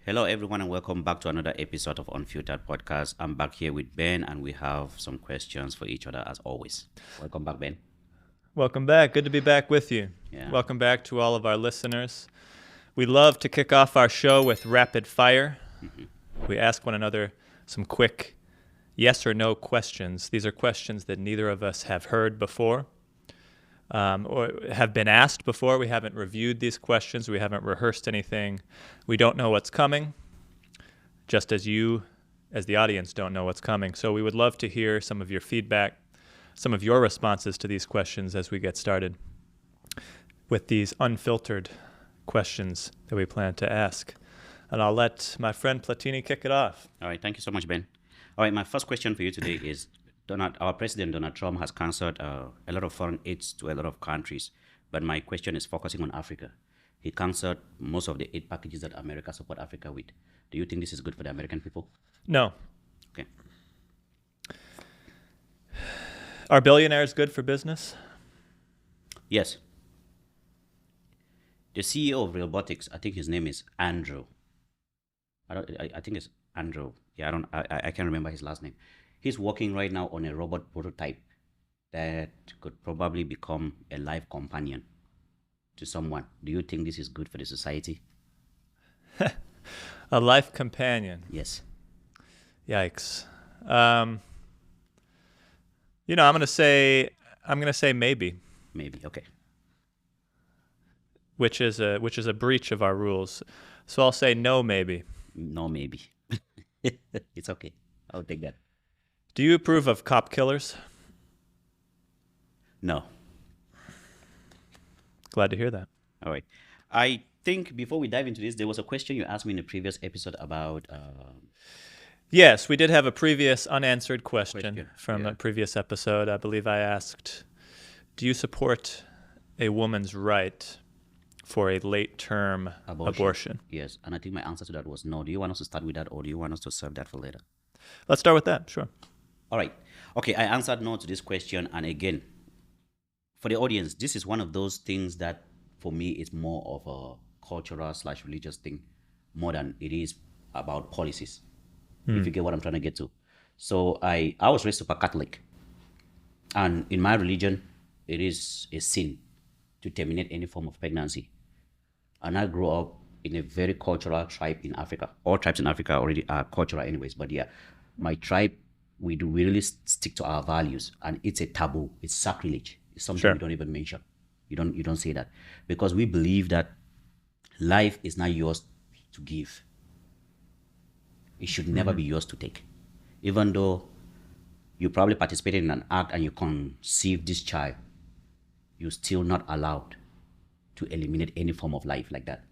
Hello, everyone, and welcome back to another episode of Unfiltered Podcast. I'm back here with Ben, and we have some questions for each other as always. Welcome back, Ben. Welcome back. Good to be back with you. Yeah. Welcome back to all of our listeners. We love to kick off our show with rapid fire. We ask one another some quick yes or no questions. These are questions that neither of us have heard before or have been asked before. We haven't reviewed these questions. We haven't rehearsed anything. We don't know what's coming, just as you, as the audience, don't know what's coming. So we would love to hear some of your feedback, some of your responses to these questions as we get started with these unfiltered questions that we plan to ask. And I'll let my friend Platini kick it off. All right. Thank you so much, Ben. All right. My first question for you today is our President Donald Trump has canceled a lot of foreign aids to a lot of countries. But my question is focusing on Africa. He canceled most of the aid packages that America support Africa with. Do you think this is good for the American people? No. Okay. Are billionaires good for business? Yes. The CEO of Robotics, I think his name is Andrew. I think it's Andrew. Yeah, I can't remember his last name. He's working right now on a robot prototype that could probably become a life companion to someone. Do you think this is good for the society? A life companion. Yes. Yikes. I'm gonna say maybe. Maybe. Okay. Which is a breach of our rules. So I'll say no, maybe. No, maybe. It's okay. I'll take that. Do you approve of cop killers? No. Glad to hear that. All right. I think before we dive into this, there was a question you asked me in the previous episode about. Yes, we did have a previous unanswered question from yeah. a previous episode. I believe I asked, do you support a woman's right for a late-term abortion? Yes, and I think my answer to that was no. Do you want us to start with that, or do you want us to serve that for later? Let's start with that, sure. All right. Okay, I answered no to this question. And again, for the audience, this is one of those things that for me is more of a cultural/religious thing more than it is about policies, if you get what I'm trying to get to. So I was raised super Catholic. And in my religion, it is a sin to terminate any form of pregnancy. And I grew up in a very cultural tribe in Africa. All tribes in Africa already are cultural anyways, but yeah, my tribe, we really stick to our values, and it's a taboo. It's sacrilege. It's something we don't even mention. You don't say that, because we believe that life is not yours to give. It should never be yours to take. Even though you probably participated in an act and you conceive this child, you're still not allowed to eliminate any form of life like that.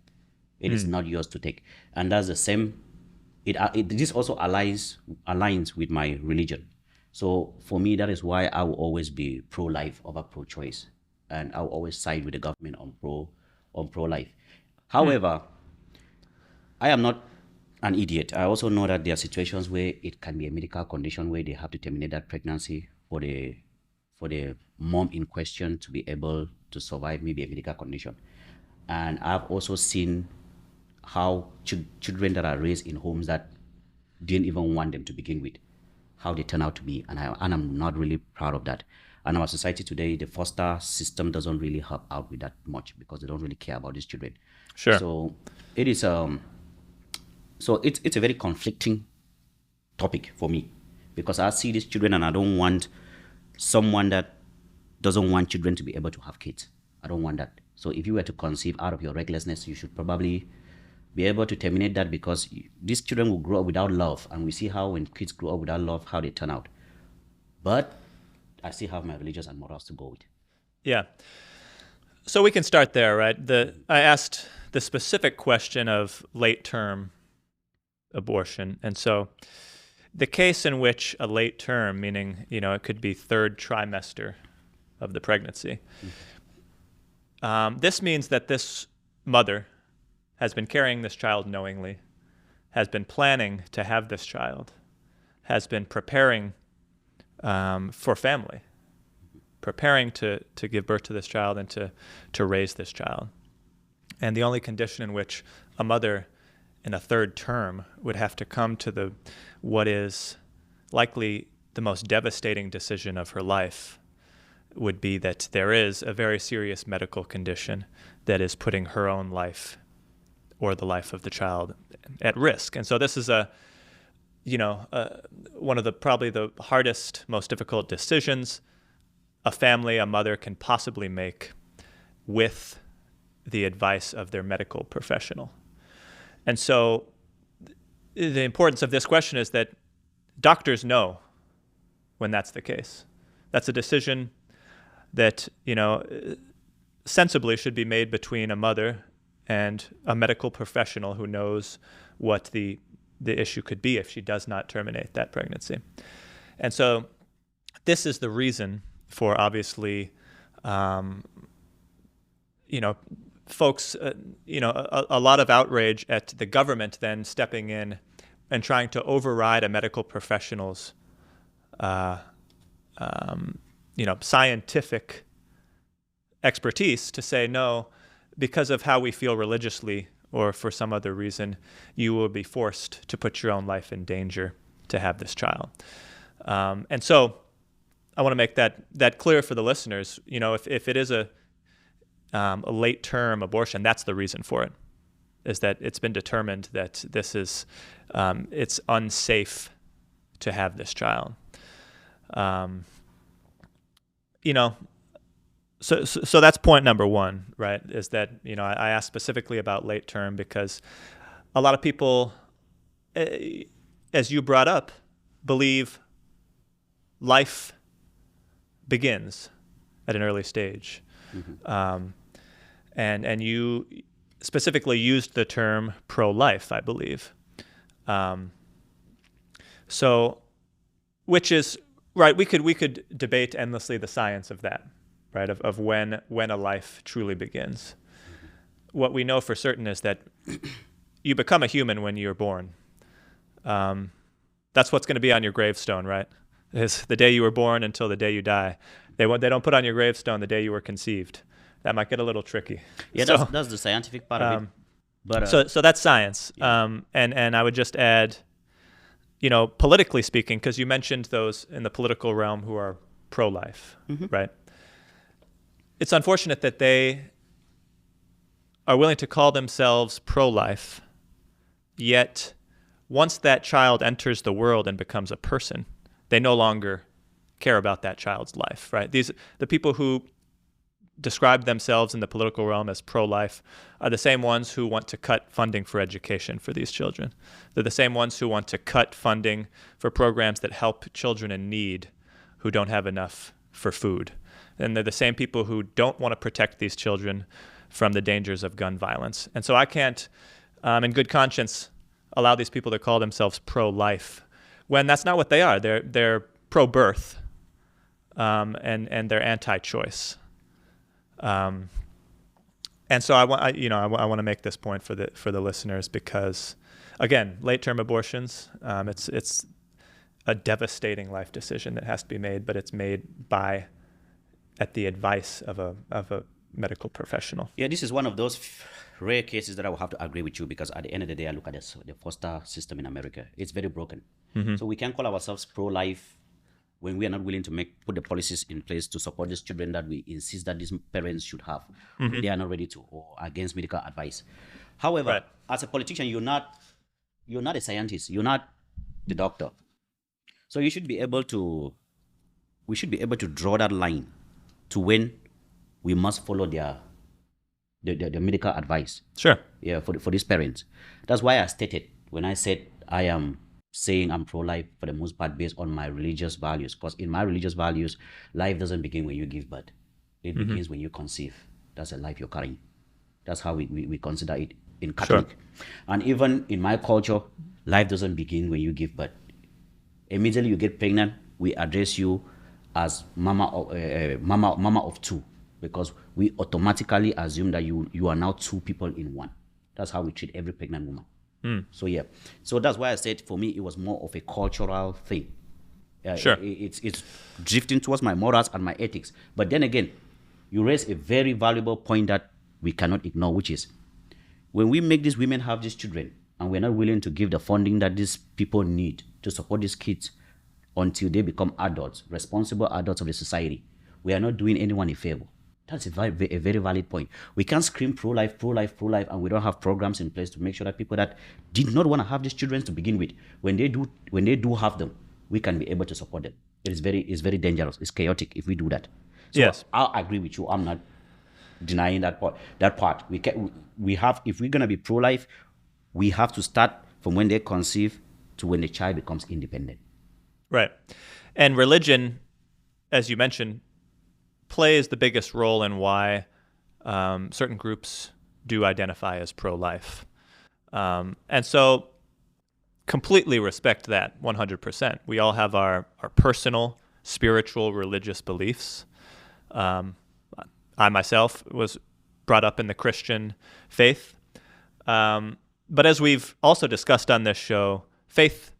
It is not yours to take. And that's the same. This also aligns with my religion. So for me, that is why I will always be pro-life over pro-choice. And I will always side with the government on pro-life. However, I am not an idiot. I also know that there are situations where it can be a medical condition where they have to terminate that pregnancy for the mom in question to be able to survive maybe a medical condition. And I've also seen how children that are raised in homes that didn't even want them to begin with, how they turn out to be. And I'm not really proud of that. And our society today, the foster system doesn't really help out with that much, because they don't really care about these children. Sure. So it is it's a very conflicting topic for me, because I see these children and I don't want someone that doesn't want children to be able to have kids. I don't want that. So if you were to conceive out of your recklessness, you should probably be able to terminate that, because these children will grow up without love. And we see how when kids grow up without love, how they turn out. But I still have my religious and morals to go with. Yeah. So we can start there, right? I asked the specific question of late-term abortion. And so the case in which a late term, meaning, it could be third trimester of the pregnancy, this means that this mother has been carrying this child knowingly, has been planning to have this child, has been preparing for family, preparing to give birth to this child and to raise this child. And the only condition in which a mother in a third term would have to come to what is likely the most devastating decision of her life, would be that there is a very serious medical condition that is putting her own life or the life of the child at risk. And so this is one of probably the hardest, most difficult decisions a mother can possibly make with the advice of their medical professional. And so the importance of this question is that doctors know when that's the case. That's a decision that, sensibly should be made between a mother and a medical professional who knows what the issue could be if she does not terminate that pregnancy. And so this is the reason for, obviously, folks, a lot of outrage at the government then stepping in and trying to override a medical professional's scientific expertise to say, no, because of how we feel religiously or for some other reason, you will be forced to put your own life in danger to have this child. And so I want to make that clear for the listeners. If it is a late-term abortion, that's the reason for it, is that it's been determined that this is it's unsafe to have this child. So that's point number one, right? Is that, I asked specifically about late term because a lot of people, as you brought up, believe life begins at an early stage. Mm-hmm. And you specifically used the term pro-life, I believe. So, which is, right, we could debate endlessly the science of that, right, of when a life truly begins. What we know for certain is that you become a human when you're born. That's what's going to be on your gravestone, right? Is the day you were born until the day you die. They don't put on your gravestone the day you were conceived. That might get a little tricky. Yeah, so, that's the scientific part of it. But so that's science. Yeah. And I would just add, politically speaking, because you mentioned those in the political realm who are pro-life, mm-hmm. right? It's unfortunate that they are willing to call themselves pro-life, yet once that child enters the world and becomes a person, they no longer care about that child's life, right? The people who describe themselves in the political realm as pro-life are the same ones who want to cut funding for education for these children. They're the same ones who want to cut funding for programs that help children in need who don't have enough for food. And they're the same people who don't want to protect these children from the dangers of gun violence. And so I can't, in good conscience, allow these people to call themselves pro-life when that's not what they are. They're pro-birth, and they're anti-choice. And so I want to make this point for the listeners because, again, late-term abortions, it's a devastating life decision that has to be made, but it's made at the advice of a medical professional. Yeah, this is one of those rare cases that I will have to agree with you because at the end of the day, I look at the foster system in America. It's very broken. Mm-hmm. So we can't call ourselves pro-life when we are not willing to put the policies in place to support these children that we insist that these parents should have. Mm-hmm. They are not ready to, or against medical advice. However, right. As a politician, you're not a scientist. You're not the doctor. So we should be able to draw that line to when we must follow their medical advice. Sure. Yeah, for these parents. That's why I stated when I said I am saying I'm pro-life for the most part based on my religious values. Because in my religious values, life doesn't begin when you give birth. It mm-hmm. begins when you conceive. That's a life you're carrying. That's how we consider it in Catholic. Sure. And even in my culture, life doesn't begin when you give birth. Immediately you get pregnant, we address you as mama of two, because we automatically assume that you are now two people in one. That's how we treat every pregnant woman. So yeah, so that's why I said for me it was more of a cultural thing. Sure, it's drifting towards my morals and my ethics. But then again, you raise a very valuable point that we cannot ignore, which is when we make these women have these children, and we're not willing to give the funding that these people need to support these kids until they become adults, responsible adults of the society, we are not doing anyone a favor. That's a very valid point. We can't scream pro-life, pro-life, pro-life, and we don't have programs in place to make sure that people that did not want to have these children to begin with, when they do have them, we can be able to support them. It's very dangerous. It's chaotic if we do that. So Yes. I agree with you. I'm not denying that part. We have, if we're gonna be pro-life, we have to start from when they conceive to when the child becomes independent. Right. And religion, as you mentioned, plays the biggest role in why certain groups do identify as pro-life. And so completely respect that 100%. We all have our personal, spiritual, religious beliefs. I myself was brought up in the Christian faith. But as we've also discussed on this show, faith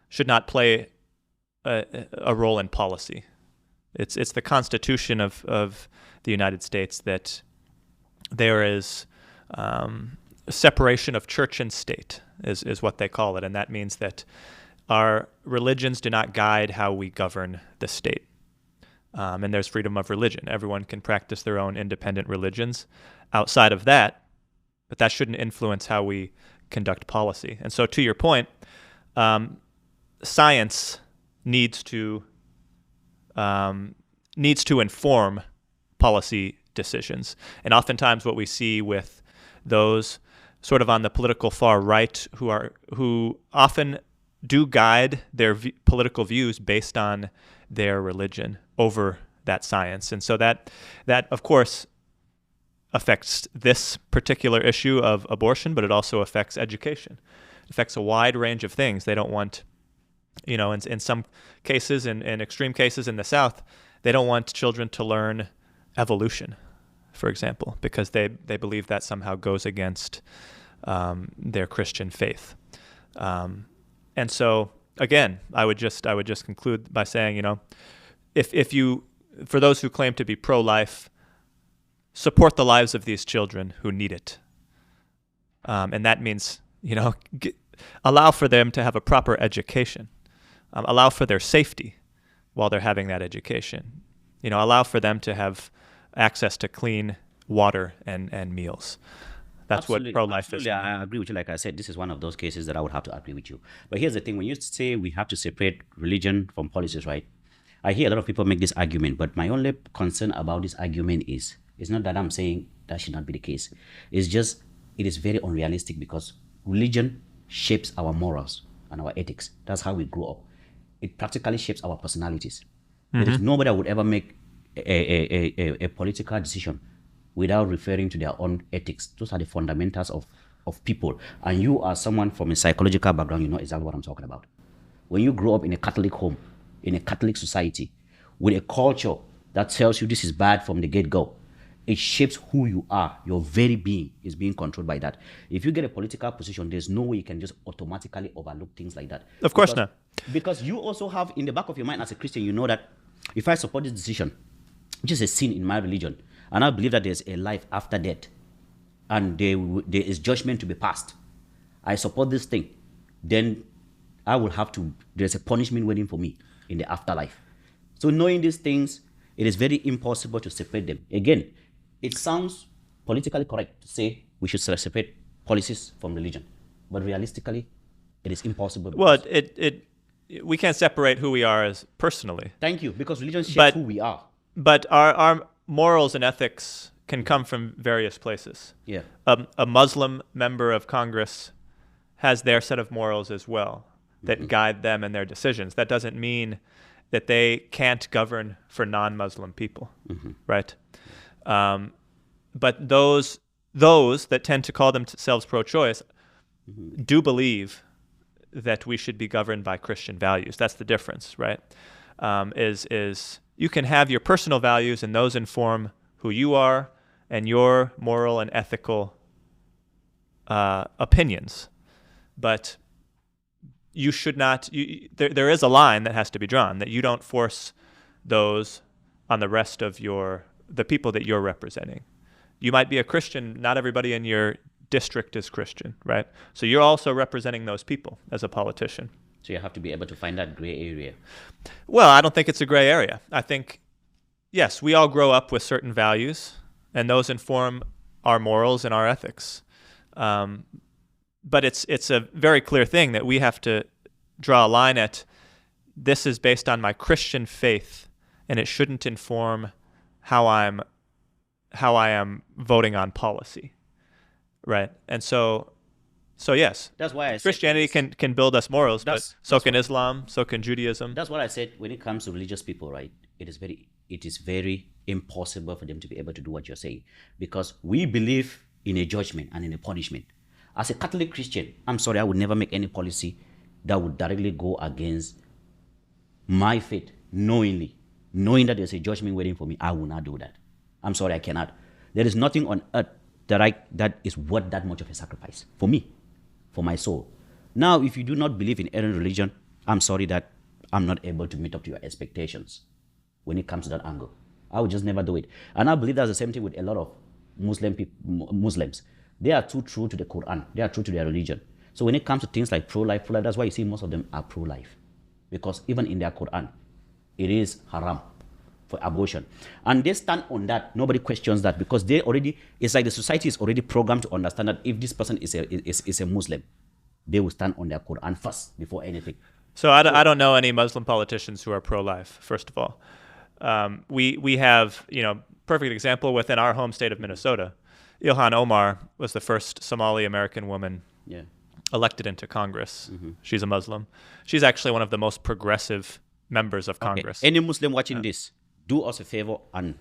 should not play a role in policy. It's the Constitution of the United States that there is a separation of church and state, is what they call it. And that means that our religions do not guide how we govern the state. And there's freedom of religion. Everyone can practice their own independent religions outside of that, but that shouldn't influence how we conduct policy. And so to your point, science needs to inform policy decisions. And oftentimes what we see with those sort of on the political far right who often do guide their political views based on their religion over that science. And so that of course affects this particular issue of abortion, but it also affects education. It affects a wide range of things. They don't want, in some cases, in extreme cases in the South, they don't want children to learn evolution, for example, because they believe that somehow goes against their Christian faith. And so, again, I would just conclude by saying, if you, for those who claim to be pro-life, support the lives of these children who need it. And that means, allow for them to have a proper education. Allow for their safety while they're having that education. Allow for them to have access to clean water and meals. That's Absolutely, what pro-life absolutely. is. I agree with you. Like I said, this is one of those cases that I would have to agree with you. But here's the thing: when you say we have to separate religion from policies, right? I hear a lot of people make this argument, but my only concern about this argument is it's not that I'm saying that should not be the case. It's just it is very unrealistic because religion shapes our morals and our ethics. That's how we grow up. It practically shapes our personalities. There is nobody that would ever make a political decision without referring to their own ethics. Those are the fundamentals of people. And you are someone from a psychological background, you know exactly what I'm talking about. When you grow up in a Catholic home, in a Catholic society, with a culture that tells you this is bad from the get-go, it shapes who you are. Your very being is being controlled by that. If you get a political position, there's no way you can just automatically overlook things like that. Of course not. Because you also have in the back of your mind as a Christian, you know that if I support this decision, which is a sin in my religion, and I believe that there's a life after death, and there is judgment to be passed, I support this thing, then I will have to, there's a punishment waiting for me in the afterlife. So knowing these things, it is very impossible to separate them. Again, it sounds politically correct to say we should separate policies from religion, but realistically, it is impossible. Well, we can't separate who we are as personally. Thank you, because religion shapes who we are. But our morals and ethics can come from various places. Yeah. A Muslim member of Congress has their set of morals as well that guide them in their decisions. That doesn't mean that they can't govern for non-Muslim people, right? But those that tend to call themselves pro-choice do believe that we should be governed by Christian values. That's the difference, right? Is you can have your personal values and those inform who you are and your moral and ethical opinions, but you should not. There is a line that has to be drawn that you don't force those on the rest of the people that you're representing. You might be a Christian. Not everybody in your district is Christian, right? So you're also representing those people as a politician. So you have to be able to find that gray area. Well, I don't think it's a gray area. I think, yes, we all grow up with certain values, and those inform our morals and our ethics. But it's a very clear thing that we have to draw a line at, this is based on my Christian faith, and it shouldn't inform how I am voting on policy, right? And so yes, That's why I Christianity can build us morals, but so can Islam, so can Judaism. That's what I said. When it comes to religious people, right? It is very impossible for them to be able to do what you're saying, because we believe in a judgment and in a punishment. As a Catholic Christian, I'm sorry, I would never make any policy that would directly go against my faith, knowing that there's a judgment waiting for me. I will not do that. I'm sorry, I cannot. There is nothing on earth that is worth that much of a sacrifice for me, for my soul. Now, if you do not believe in any religion, I'm sorry that I'm not able to meet up to your expectations when it comes to that angle. I would just never do it. And I believe that's the same thing with a lot of Muslims. They are too true to the Quran. They are true to their religion. So when it comes to things like pro-life, that's why you see most of them are pro-life. Because even in their Quran, it is haram for abortion. And they stand on that. Nobody questions that, because it's like the society is already programmed to understand that if this person is a Muslim, they will stand on their Quran first before anything. So I don't know any Muslim politicians who are pro-life, first of all. We have, perfect example within our home state of Minnesota. Ilhan Omar was the first Somali American woman elected into Congress. Mm-hmm. She's a Muslim. She's actually one of the most progressive members of Congress. Any Muslim watching this, do us a favor and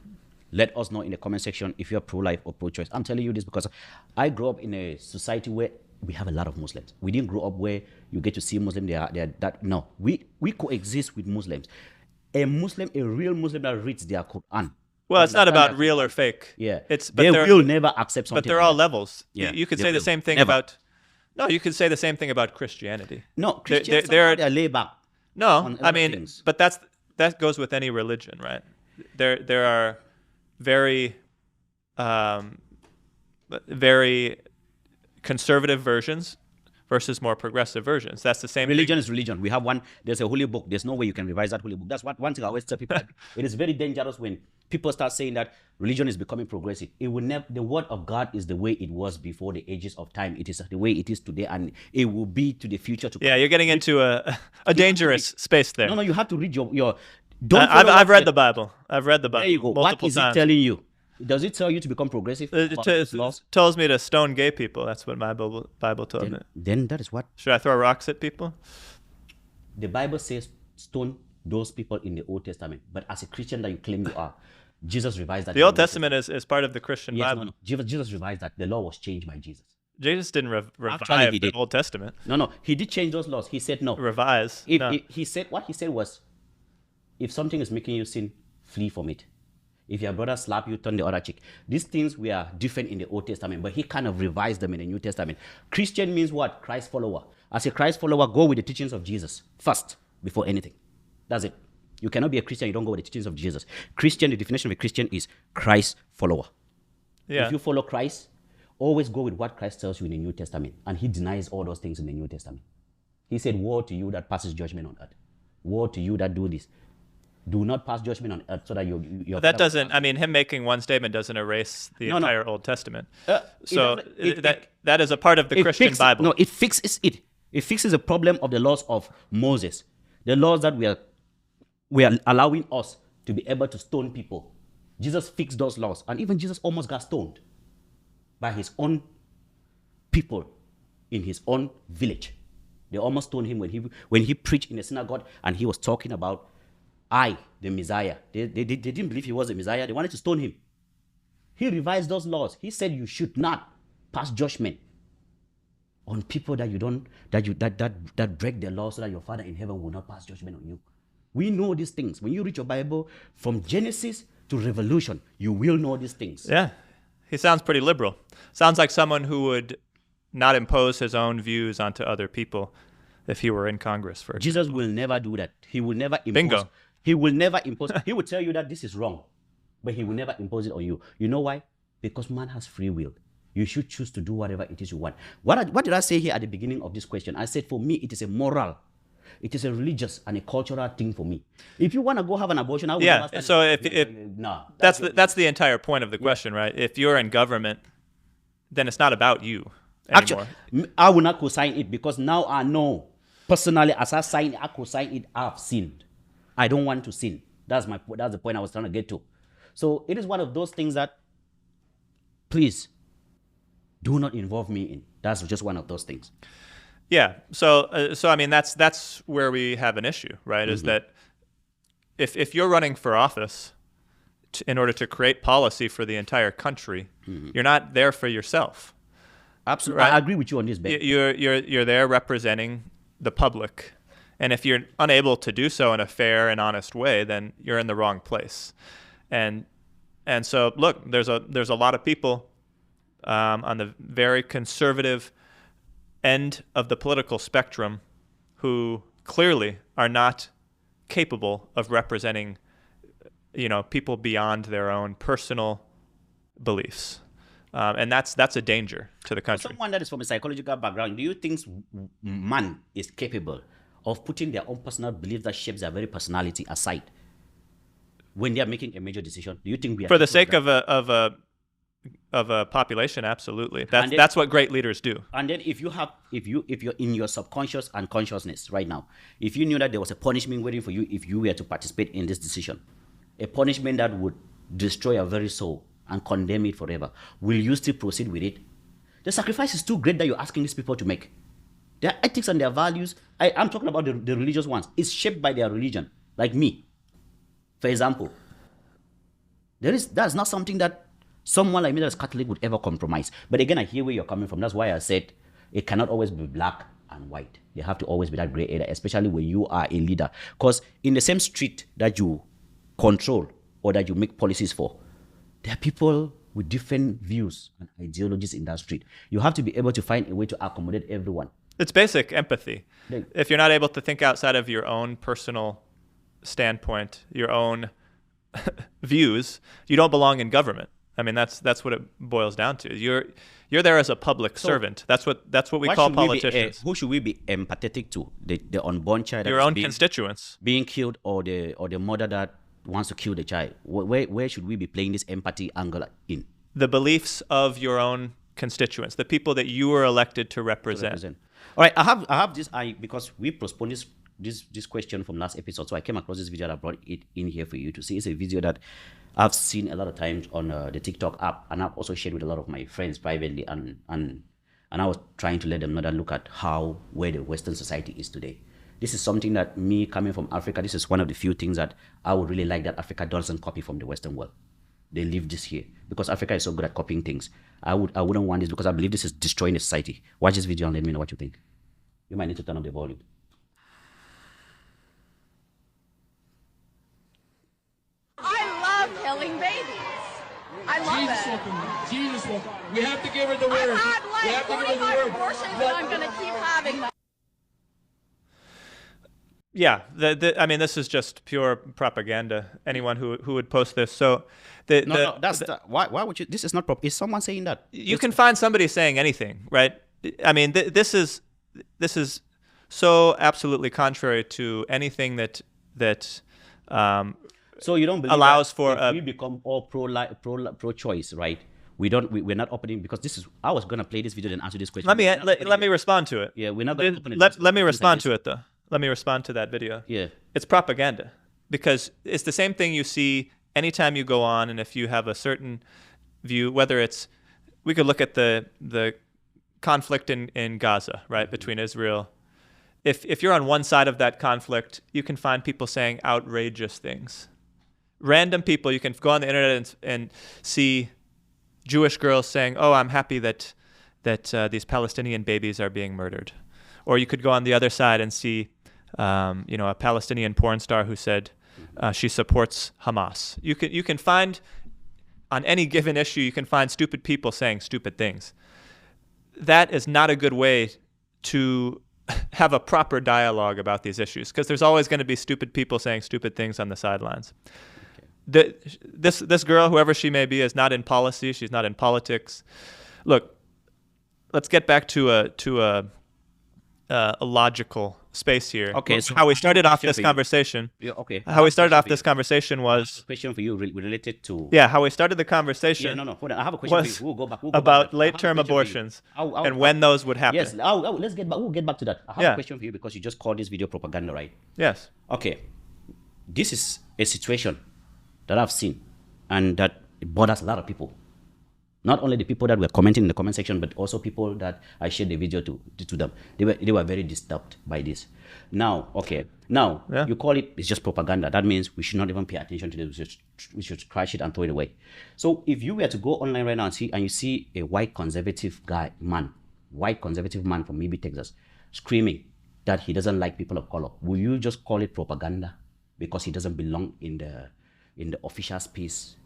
let us know in the comment section if you're pro-life or pro-choice. I'm telling you this because I grew up in a society where we have a lot of Muslims. We didn't grow up where you get to see Muslims. No, we coexist with Muslims. A real Muslim that reads their Quran. Well, it's not about real or fake. Yeah, they will never accept something. But they're all levels. Yeah, you could say the same thing about. No, you could say the same thing about Christianity. No, Christians they're laid back. No, I mean, things. But that goes with any religion, right? There are very conservative versions versus more progressive versions. That's the same religion thing. Is religion. We have one, there's a holy book. There's no way you can revise that holy book. That's one thing I always tell people. It is very dangerous when people start saying that religion is becoming progressive. It will never, the word of God is the way it was before the ages of time. It is the way it is today, and it will be to the future to come. Yeah, you're getting into a dangerous space there. No, you have to read your I've read the Bible. I've read the Bible. There you go. What is it telling you? Does it tell you to become progressive? It tells me to stone gay people. That's what my Bible told me. Then that is what? Should I throw rocks at people? The Bible says stone those people in the Old Testament. But as a Christian that you claim you are, Jesus revised that. The Old Testament is part of the Christian Bible. No. Jesus revised that. The law was changed by Jesus. Jesus didn't revive the Old Testament. No. He did change those laws. He said no. Revise. He said what he said was, if something is making you sin, flee from it. If your brother slap you, turn the other cheek. These things were different in the Old Testament, but he kind of revised them in the New Testament. Christian means what? Christ follower. As a Christ follower, go with the teachings of Jesus first, before anything. That's it. You cannot be a Christian, you don't go with the teachings of Jesus. Christian, the definition of a Christian is Christ follower. Yeah. If you follow Christ, always go with what Christ tells you in the New Testament. And he denies all those things in the New Testament. He said, woe to you that passes judgment on earth. Woe to you that do this. Do not pass judgment on earth so that you're that doesn't, I mean, him making one statement doesn't erase the entire Old Testament. That is a part of the Christian Bible. No, it fixes it. It fixes the problem of the laws of Moses. The laws that we are allowing us to be able to stone people. Jesus fixed those laws. And even Jesus almost got stoned by his own people in his own village. They almost stoned him when he preached in the synagogue and he was talking about the Messiah. They didn't believe he was the Messiah. They wanted to stone him. He revised those laws. He said you should not pass judgment on people that break the law so that your Father in heaven will not pass judgment on you. We know these things. When you read your Bible from Genesis to Revelation, you will know these things. Yeah. He sounds pretty liberal. Sounds like someone who would not impose his own views onto other people if he were in Congress, for example. Jesus will never do that. He will never impose. Bingo. He will never impose. He will tell you that this is wrong, but he will never impose it on you. You know why? Because man has free will. You should choose to do whatever it is you want. What did I say here at the beginning of this question? I said, for me, it is a moral, it is a religious and a cultural thing for me. If you want to go have an abortion, I would Yeah. understand. So if no, that's the entire point of the question, right? If you're in government, then it's not about you anymore. Actually, I will not co-sign it because now I know personally, as I co-sign it, I've sinned. I don't want to sin. That's the point I was trying to get to. So it is one of those things that, please, do not involve me in. That's just one of those things. Yeah. So I mean, that's where we have an issue, right? Is that if you're running for office in order to create policy for the entire country, you're not there for yourself. Absolutely, right? I agree with you on this, Ben. You're there representing the public, and if you're unable to do so in a fair and honest way, then you're in the wrong place. And so look, there's a lot of people on the very conservative end of the political spectrum who clearly are not capable of representing, people beyond their own personal beliefs. And that's a danger to the country. Someone that is from a psychological background, do you think man is capable of putting their own personal beliefs that shapes their very personality aside when they are making a major decision? Do you think we are for the sake of a population? Absolutely. That's what great leaders do. And then if you're in your subconscious and consciousness right now, if you knew that there was a punishment waiting for you if you were to participate in this decision, a punishment that would destroy your very soul and condemn it forever, will you still proceed with it? The sacrifice is too great that you're asking these people to make. Their ethics and their values, I'm talking about the religious ones, is shaped by their religion. Like me, for example, that's not something that someone like me that's Catholic would ever compromise. But again, I hear where you're coming from. That's why I said it cannot always be black and white. There have to always be that gray area, especially when you are a leader. Because in the same street that you control or that you make policies for, there are people with different views and ideologies in that street. You have to be able to find a way to accommodate everyone. It's basic empathy. If you're not able to think outside of your own personal standpoint, your own views, you don't belong in government. I mean, that's what it boils down to. You're there as a public servant. That's what we call politicians. Who should we be empathetic to? The unborn child, your own constituents being killed, or the mother that wants to kill the child. Where should we be playing this empathy angle in? The beliefs of your own constituents, the people that you were elected to represent. All right, I have this because we postponed this question from last episode, so I came across this video and I brought it in here for you to see. It's a video that I've seen a lot of times on the TikTok app, and I've also shared with a lot of my friends privately, and I was trying to let them know that look at where the Western society is today. This is something that me coming from Africa, this is one of the few things that I would really like that Africa doesn't copy from the Western world. They leave this here because Africa is so good at copying things. I wouldn't want this because I believe this is destroying the society. Watch this video and let me know what you think. You might need to turn up the volume. I love killing babies. I love it. Jesus will. We have to give her the word. I've had like 45 abortions and I'm going to keep having them. Yeah, I mean, this is just pure propaganda. Anyone who would post this, so why would you? This is not is someone saying that? You can find somebody saying anything, right? I mean, this is so absolutely contrary to anything that so you don't believe allows that for if we become all pro-choice, right? We're not opening because this is. I was gonna play this video and answer this question. Let me respond to it. Yeah, we're not gonna open it. Let me respond to it though. Let me respond to that video. Yeah. It's propaganda because it's the same thing you see anytime you go on, and if you have a certain view, whether it's, we could look at the conflict in Gaza, right, between Israel. If you're on one side of that conflict, you can find people saying outrageous things. Random people, you can go on the internet and see Jewish girls saying, "Oh, I'm happy that these Palestinian babies are being murdered." Or you could go on the other side and see, a Palestinian porn star who said she supports Hamas. You can find, on any given issue, you can find stupid people saying stupid things. That is not a good way to have a proper dialogue about these issues, because there's always going to be stupid people saying stupid things on the sidelines. Okay. This girl, whoever she may be, is not in policy. She's not in politics. look, let's get back to a logical space here. Okay, so how we started off question this for you. conversation. Yeah, okay. How we started Question off for this you. conversation was Question for you related to. yeah. How we started the conversation. Yeah, no, hold on. I have a question was for you. We'll go back. We'll go about back to that. I have a late-term question for you. abortions and when those would happen. Yes, let's get back. We'll get back to that. I have Yeah. a question for you because you just called this video propaganda, right? Yes. Okay, this is a situation that I've seen, and that it bothers a lot of people. Not only the people that were commenting in the comment section, but also people that I shared the video to them. They were very disturbed by this. Now, okay, now Yeah. you call it's just propaganda. That means we should not even pay attention to this. We should crash it and throw it away. So if you were to go online right now and you see a white conservative man from maybe Texas, screaming that he doesn't like people of color, will you just call it propaganda because he doesn't belong in the official space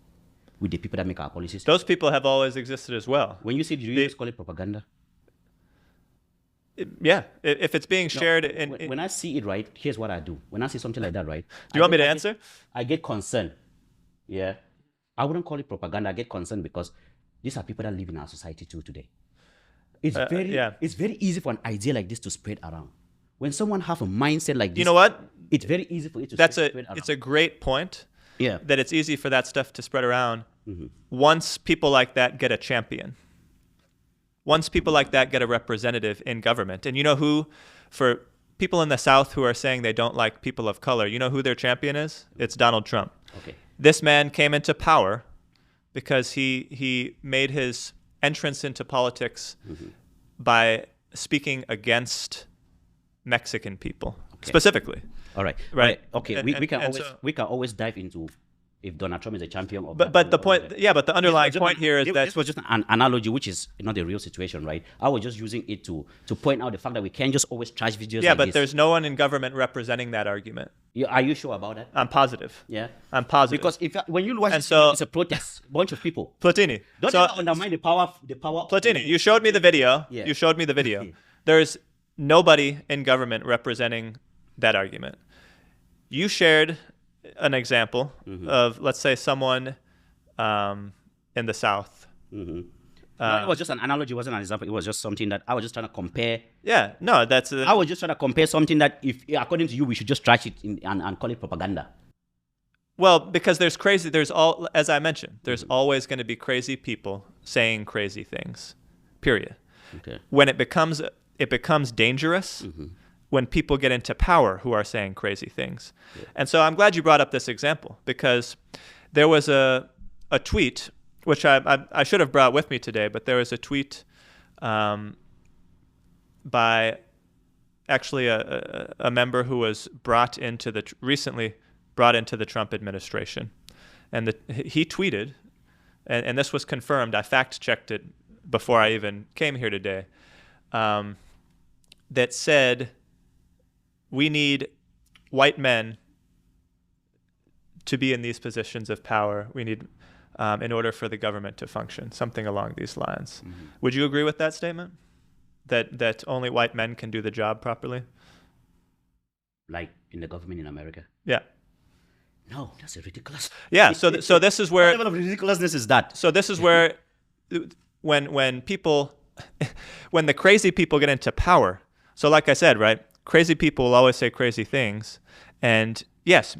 with the people that make our policies? Those people have always existed as well. When you say, do you just call it propaganda? Yeah. If it's being shared When I see it, right, here's what I do. When I see something like that, right? Do you want me to answer? I get concerned. Yeah. I wouldn't call it propaganda. I get concerned because these are people that live in our society too today. It's it's very easy for an idea like this to spread around. When someone have a mindset like this, You know what? It's very easy for it to spread around. It's a great point. Yeah. That it's easy for that stuff to spread around once people like that get a champion. Once people like that get a representative in government. And you know who, for people in the South who are saying they don't like people of color, you know who their champion is? It's Donald Trump. Okay. This man came into power because he made his entrance into politics by speaking against Mexican people, specifically. All right. Right. Okay. And- we can and always so- we can always dive into if Donald Trump is a champion or But the point, but the underlying point here is that this was just an analogy, which is not a real situation, right? I was just using it to point out the fact that we can't just always trash videos. yeah, like but this. there's no one in government representing that argument. Are you sure about that? I'm positive. Yeah. I'm positive. Because when you watch And this so- video, it's a protest, bunch of people. Platini. Don't so, ever undermine the power. Platini, you showed me the video. Yeah. You showed me the video. There's nobody in government representing that argument. You shared an example of, let's say, someone in the South. No, it was just an analogy. It wasn't an example. It was just something that I was just trying to compare. Yeah, no, that's I was just trying to compare something that, if according to you, we should just trash it and call it propaganda. well, because as I mentioned, there's always going to be crazy people saying crazy things. Period. Okay. When it becomes dangerous when people get into power who are saying crazy things. Yeah. And so I'm glad you brought up this example, because there was a tweet, which I should have brought with me today, but there was a tweet by actually a member who was recently brought into the Trump administration. And he tweeted, and this was confirmed, I fact-checked it before I even came here today, that said, we need white men to be in these positions of power. We need, in order for the government to function, something along these lines. Would you agree with that statement? That only white men can do the job properly? Like in the government in America? Yeah. No, that's ridiculous. Yeah. So this is where what level of ridiculousness is that? So this is where when people when the crazy people get into power. So like I said, right? Crazy people will always say crazy things. And yes,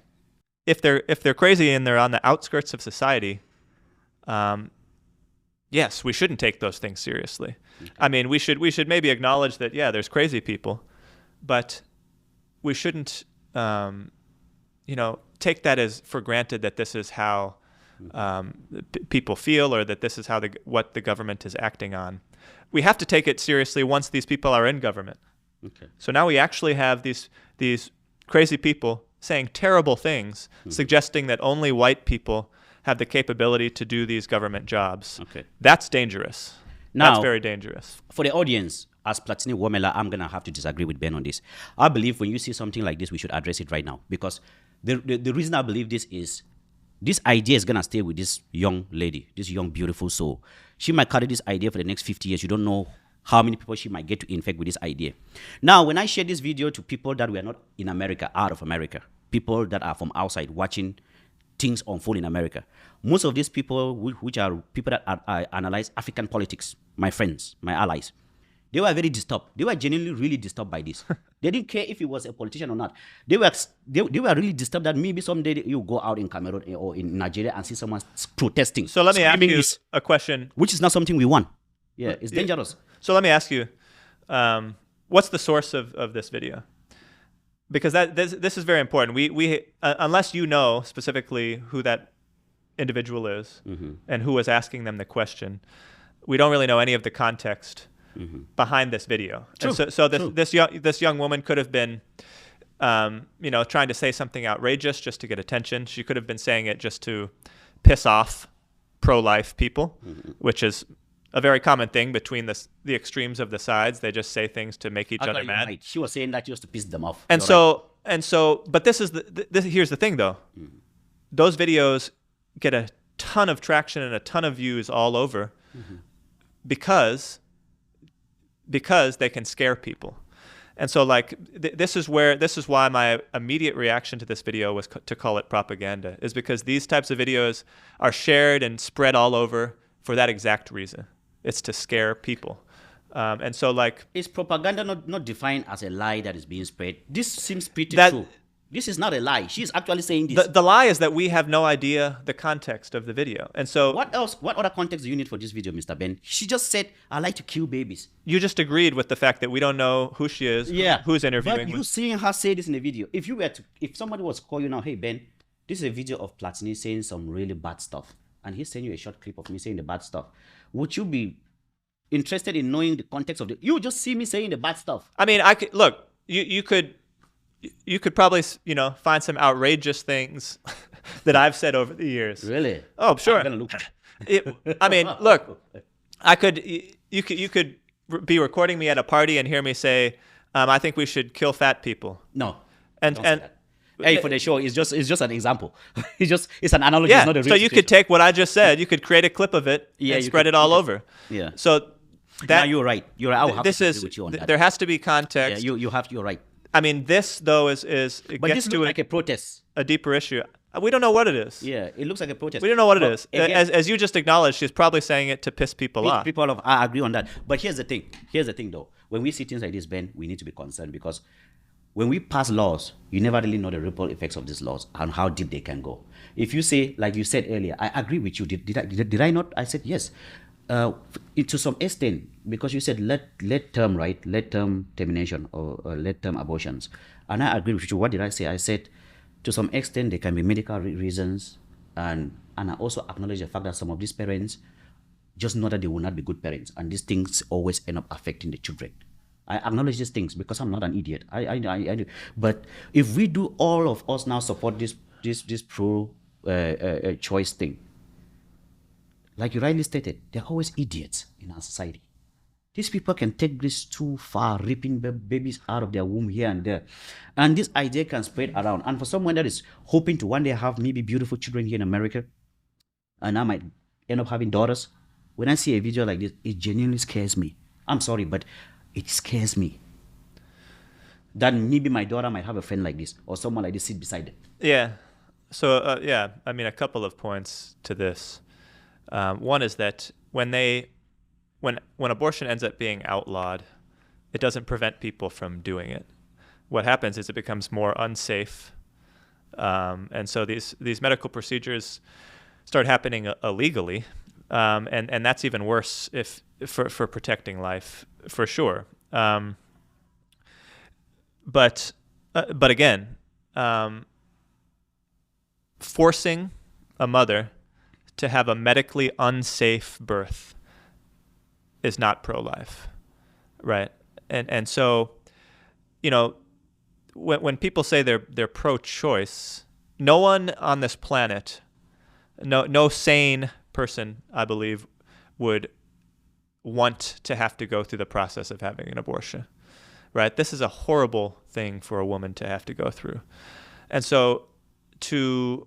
if they're crazy and they're on the outskirts of society, yes, we shouldn't take those things seriously. Okay. I mean, we should maybe acknowledge that, yeah, there's crazy people, but we shouldn't take that as for granted that this is how people feel, or that this is how what the government is acting on. We have to take it seriously once these people are in government. Okay. So now we actually have these crazy people saying terrible things, suggesting that only white people have the capability to do these government jobs. Okay. That's dangerous. Now, that's very dangerous. For the audience, as Platini Womela, I'm going to have to disagree with Ben on this. I believe when you see something like this, we should address it right now. Because the reason I believe this is, this idea is going to stay with this young lady, this young, beautiful soul. She might carry this idea for the next 50 years. You don't know how many people she might get to infect with this idea. Now, when I share this video to people that were not in America, out of America, people that are from outside watching things unfold in America. Most of these people, which are people that analyze African politics, my friends, my allies, they were very disturbed. They were genuinely really disturbed by this. They didn't care if he was a politician or not. They were really disturbed that maybe someday you go out in Cameroon or in Nigeria and see someone protesting. So let me ask you this, a question. which is not something we want. Yeah, it's dangerous. So let me ask you, what's the source of this video? Because this is very important. We unless you know specifically who that individual is and who was asking them the question, we don't really know any of the context behind this video. True. And so this young woman could have been, trying to say something outrageous just to get attention. She could have been saying it just to piss off pro-life people, which is a very common thing between the extremes of the sides. They just say things to make each other mad. Right. She was saying that just to piss them off. And but this is here's the thing though. Those videos get a ton of traction and a ton of views all over because they can scare people. And so like this is why my immediate reaction to this video was to call it propaganda, is because these types of videos are shared and spread all over for that exact reason. It's to scare people. And so like... Is propaganda not defined as a lie that is being spread? This seems pretty true. This is not a lie. She's actually saying this. The lie is that we have no idea the context of the video. And so... What else? What other context do you need for this video, Mr. Ben? She just said, I like to kill babies. You just agreed with the fact that we don't know who she is, who's interviewing. But you seeing her say this in the video. If somebody was to call you now, hey, Ben, this is a video of Platini saying some really bad stuff, and he's sending you a short clip of me saying the bad stuff, would you be interested in knowing the context of the... You just see me saying the bad stuff. I mean, I could... Look, you could probably, find some outrageous things that I've said over the years. Really? Oh, sure. I'm gonna look. Look, you could be recording me at a party and hear me say, I think we should kill fat people. No. And don't say that. Hey, for the show, it's just an example. It's an analogy. Yeah. It's not a real So you could take what I just said, you could create a clip of it and spread it all over. Yeah. So now you're right. You're right. I will have to agree with you on that. There has to be context. Yeah, you're right. I mean, this though it But gets this to looks like a protest. a deeper issue. We don't know what it is. Yeah, it looks like a protest. We don't know what it is. Again, As you just acknowledged, she's probably saying it to piss people off. I agree on that. But here's the thing though. When we see things like this, Ben, we need to be concerned, because when we pass laws, you never really know the ripple effects of these laws and how deep they can go. If you say, like you said earlier, I agree with you. Did I not? I said yes. To some extent, because you said let term termination or let term abortions, and I agree with you. What did I say? I said to some extent there can be medical reasons, and I also acknowledge the fact that some of these parents just know that they will not be good parents, and these things always end up affecting the children. I acknowledge these things because I'm not an idiot. I do. But if we do, all of us now support this pro choice thing, like you rightly stated, there are always idiots in our society. These people can take this too far, ripping babies out of their womb here and there. And this idea can spread around. And for someone that is hoping to one day have maybe beautiful children here in America, and I might end up having daughters, when I see a video like this, it genuinely scares me. I'm sorry, but it scares me that maybe my daughter might have a friend like this or someone like this sit beside them. Yeah. So, I mean, a couple of points to this. One is that when abortion ends up being outlawed, it doesn't prevent people from doing it. What happens is it becomes more unsafe, and so these medical procedures start happening illegally, and that's even worse for protecting life, for sure. But again, forcing a mother to have a medically unsafe birth is not pro-life, right? And so, when people say they're pro-choice, no one on this planet, no sane person, I believe, would want to have to go through the process of having an abortion, right? This is a horrible thing for a woman to have to go through, and so for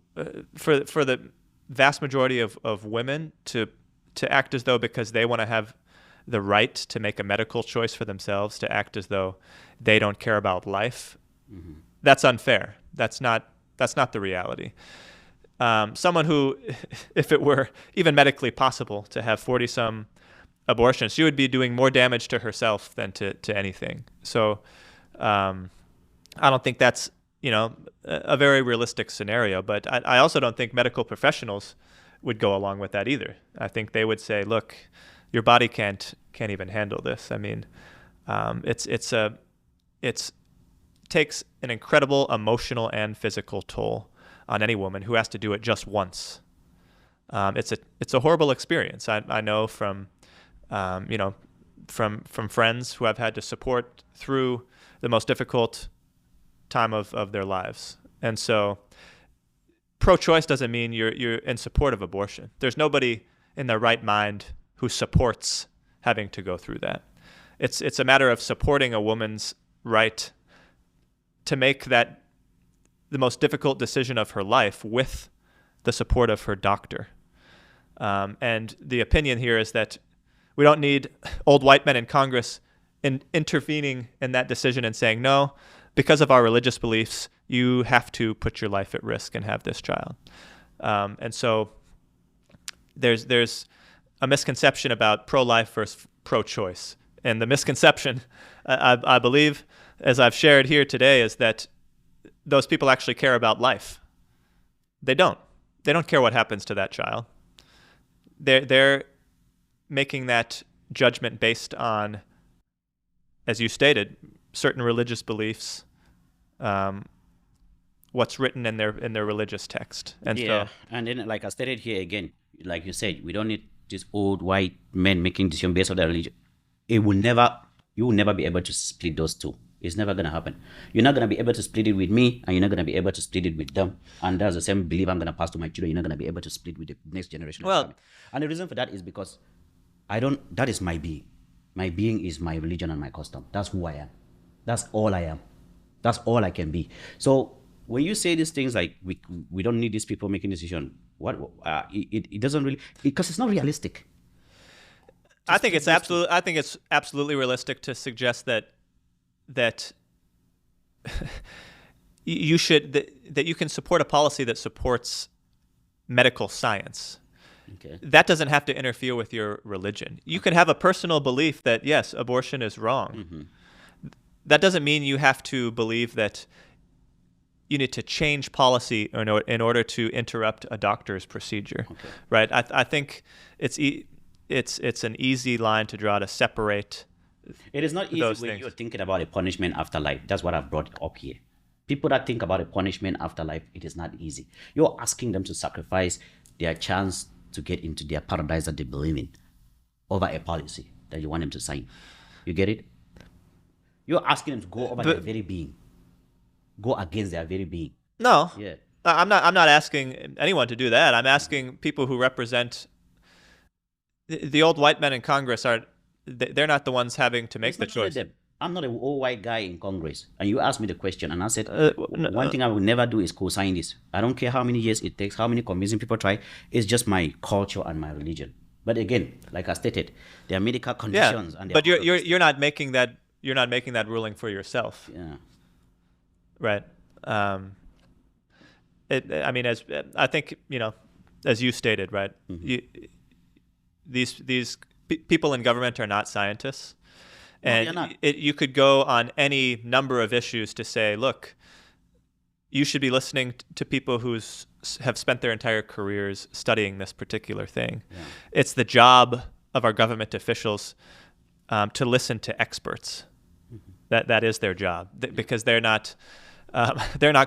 the vast majority of women to act as though, because they want to have the right to make a medical choice for themselves, to act as though they don't care about life, that's unfair. That's not the reality. someone who, if it were even medically possible to have 40-some abortions, she would be doing more damage to herself than to anything. So I don't think that's, a very realistic scenario. But I also don't think medical professionals would go along with that either. I think they would say, look, your body can't even handle this. I mean, it takes an incredible emotional and physical toll on any woman who has to do it just once. It's a horrible experience. I know from from friends who I've had to support through the most difficult time of their lives. And so pro-choice doesn't mean you're in support of abortion. There's nobody in their right mind who supports having to go through that. It's a matter of supporting a woman's right to make that the most difficult decision of her life with the support of her doctor. And the opinion here is that we don't need old white men in Congress intervening in that decision and saying, no, because of our religious beliefs, you have to put your life at risk and have this child. And so there's a misconception about pro-life versus pro-choice. And the misconception, I believe, as I've shared here today, is that those people actually care about life. They don't. They don't care what happens to that child. They're making that judgment based on, as you stated, certain religious beliefs, what's written in their religious text. And Yeah, so, and then like I stated here again, like you said, we don't need these old white men making decisions based on their religion. You will never be able to split those two. It's never going to happen. You're not going to be able to split it with me, and you're not going to be able to split it with them. And that's the same belief I'm going to pass to my children. You're not going to be able to split with the next generation. Well, and the reason for that is because that is my being. My being is my religion and my custom. That's who I am. That's all I am. That's all I can be. So when you say these things like we don't need these people making decisions, it doesn't really, because it's not realistic. I think it's absolutely realistic to suggest that you can support a policy that supports medical science. Okay. That doesn't have to interfere with your religion. You can have a personal belief that, yes, abortion is wrong. Mm-hmm. That doesn't mean you have to believe that you need to change policy in order to interrupt a doctor's procedure, Okay. right? I think it's an easy line to draw to separate. It is not easy those when things. you're thinking about a punishment after life. That's what I've brought up here. People that think about a punishment after life, it is not easy. You're asking them to sacrifice their chance to get into their paradise that they believe in over a policy that you want them to sign. You get it? You're asking them to go over their very being, go against their very being. No, Yeah. I'm not asking anyone to do that. I'm asking people who represent the old white men in Congress. They're not the ones having to make It's the not only choice. them. I'm not an old white guy in Congress. And you asked me the question, and I said, one thing I will never do is co-sign this. I don't care how many years it takes, how many convincing people try. It's just my culture and my religion. But again, like I stated, there are medical conditions. Yeah, And but you're not making that ruling for yourself, Yeah. right? As I think as you stated, right? Mm-hmm. These people in government are not scientists. No, they're And not. you could go on any number of issues to say, look, you should be listening to people who have spent their entire careers studying this particular thing. Yeah. It's the job of our government officials to listen to experts. Mm-hmm. That is their job, because they're not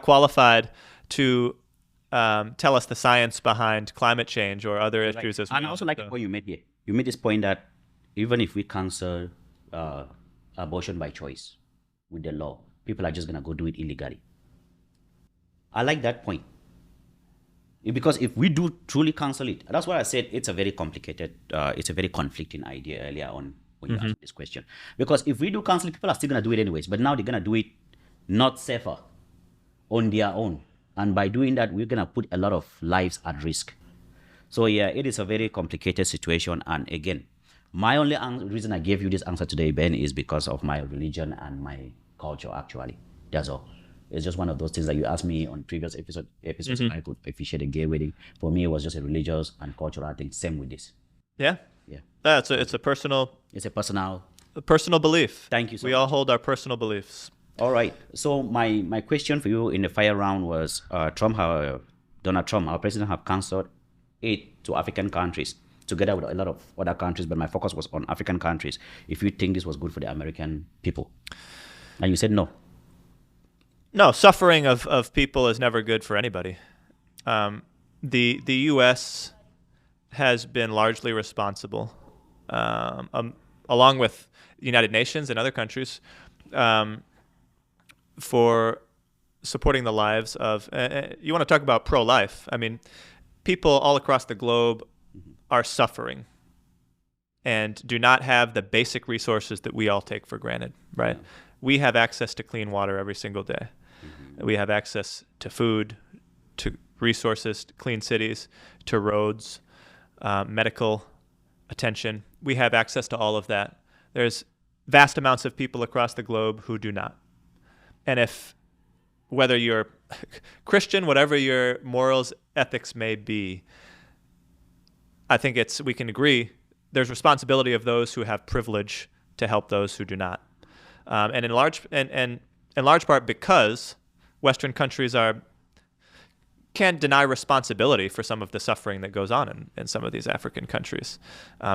qualified to tell us the science behind climate change or other issues as well. And I also like the point you made here. You made this point that even if we cancel abortion by choice with the law, people are just going to go do it illegally. I like that point. Because if we do truly cancel it, that's why I said it's a very complicated, it's a very conflicting idea earlier on when you asked this question. Because if we do cancel it, people are still going to do it anyways. But now they're going to do it not safer on their own. And by doing that, we're going to put a lot of lives at risk. So yeah, it is a very complicated situation. And again, my only reason I gave you this answer today, Ben, is because of my religion and my culture, actually. That's all. It's just one of those things that you asked me on previous episodes if I could officiate a gay wedding. For me, it was just a religious and cultural thing. Same with this. Yeah. Yeah. It's a personal It's a personal. belief. Thank you so We much. all hold our personal beliefs. All right. So my question for you in the fire round was Donald Trump, our president, have canceled aid to African countries together with a lot of other countries, but my focus was on African countries. If you think this was good for the American people, and you said no. No, suffering of people is never good for anybody. The U.S. has been largely responsible, along with the United Nations and other countries, for supporting the lives of. You want to talk about pro-life? I mean, people all across the globe are suffering and do not have the basic resources that we all take for granted, right? Yeah. We have access to clean water every single day. We have access to food, to resources, to clean cities, to roads, medical attention. We have access to all of that. There's vast amounts of people across the globe who do not. And whether you're Christian, whatever your morals, ethics may be, I think we can agree there's responsibility of those who have privilege to help those who do not. And in large part because Western countries can't deny responsibility for some of the suffering that goes on in some of these African countries,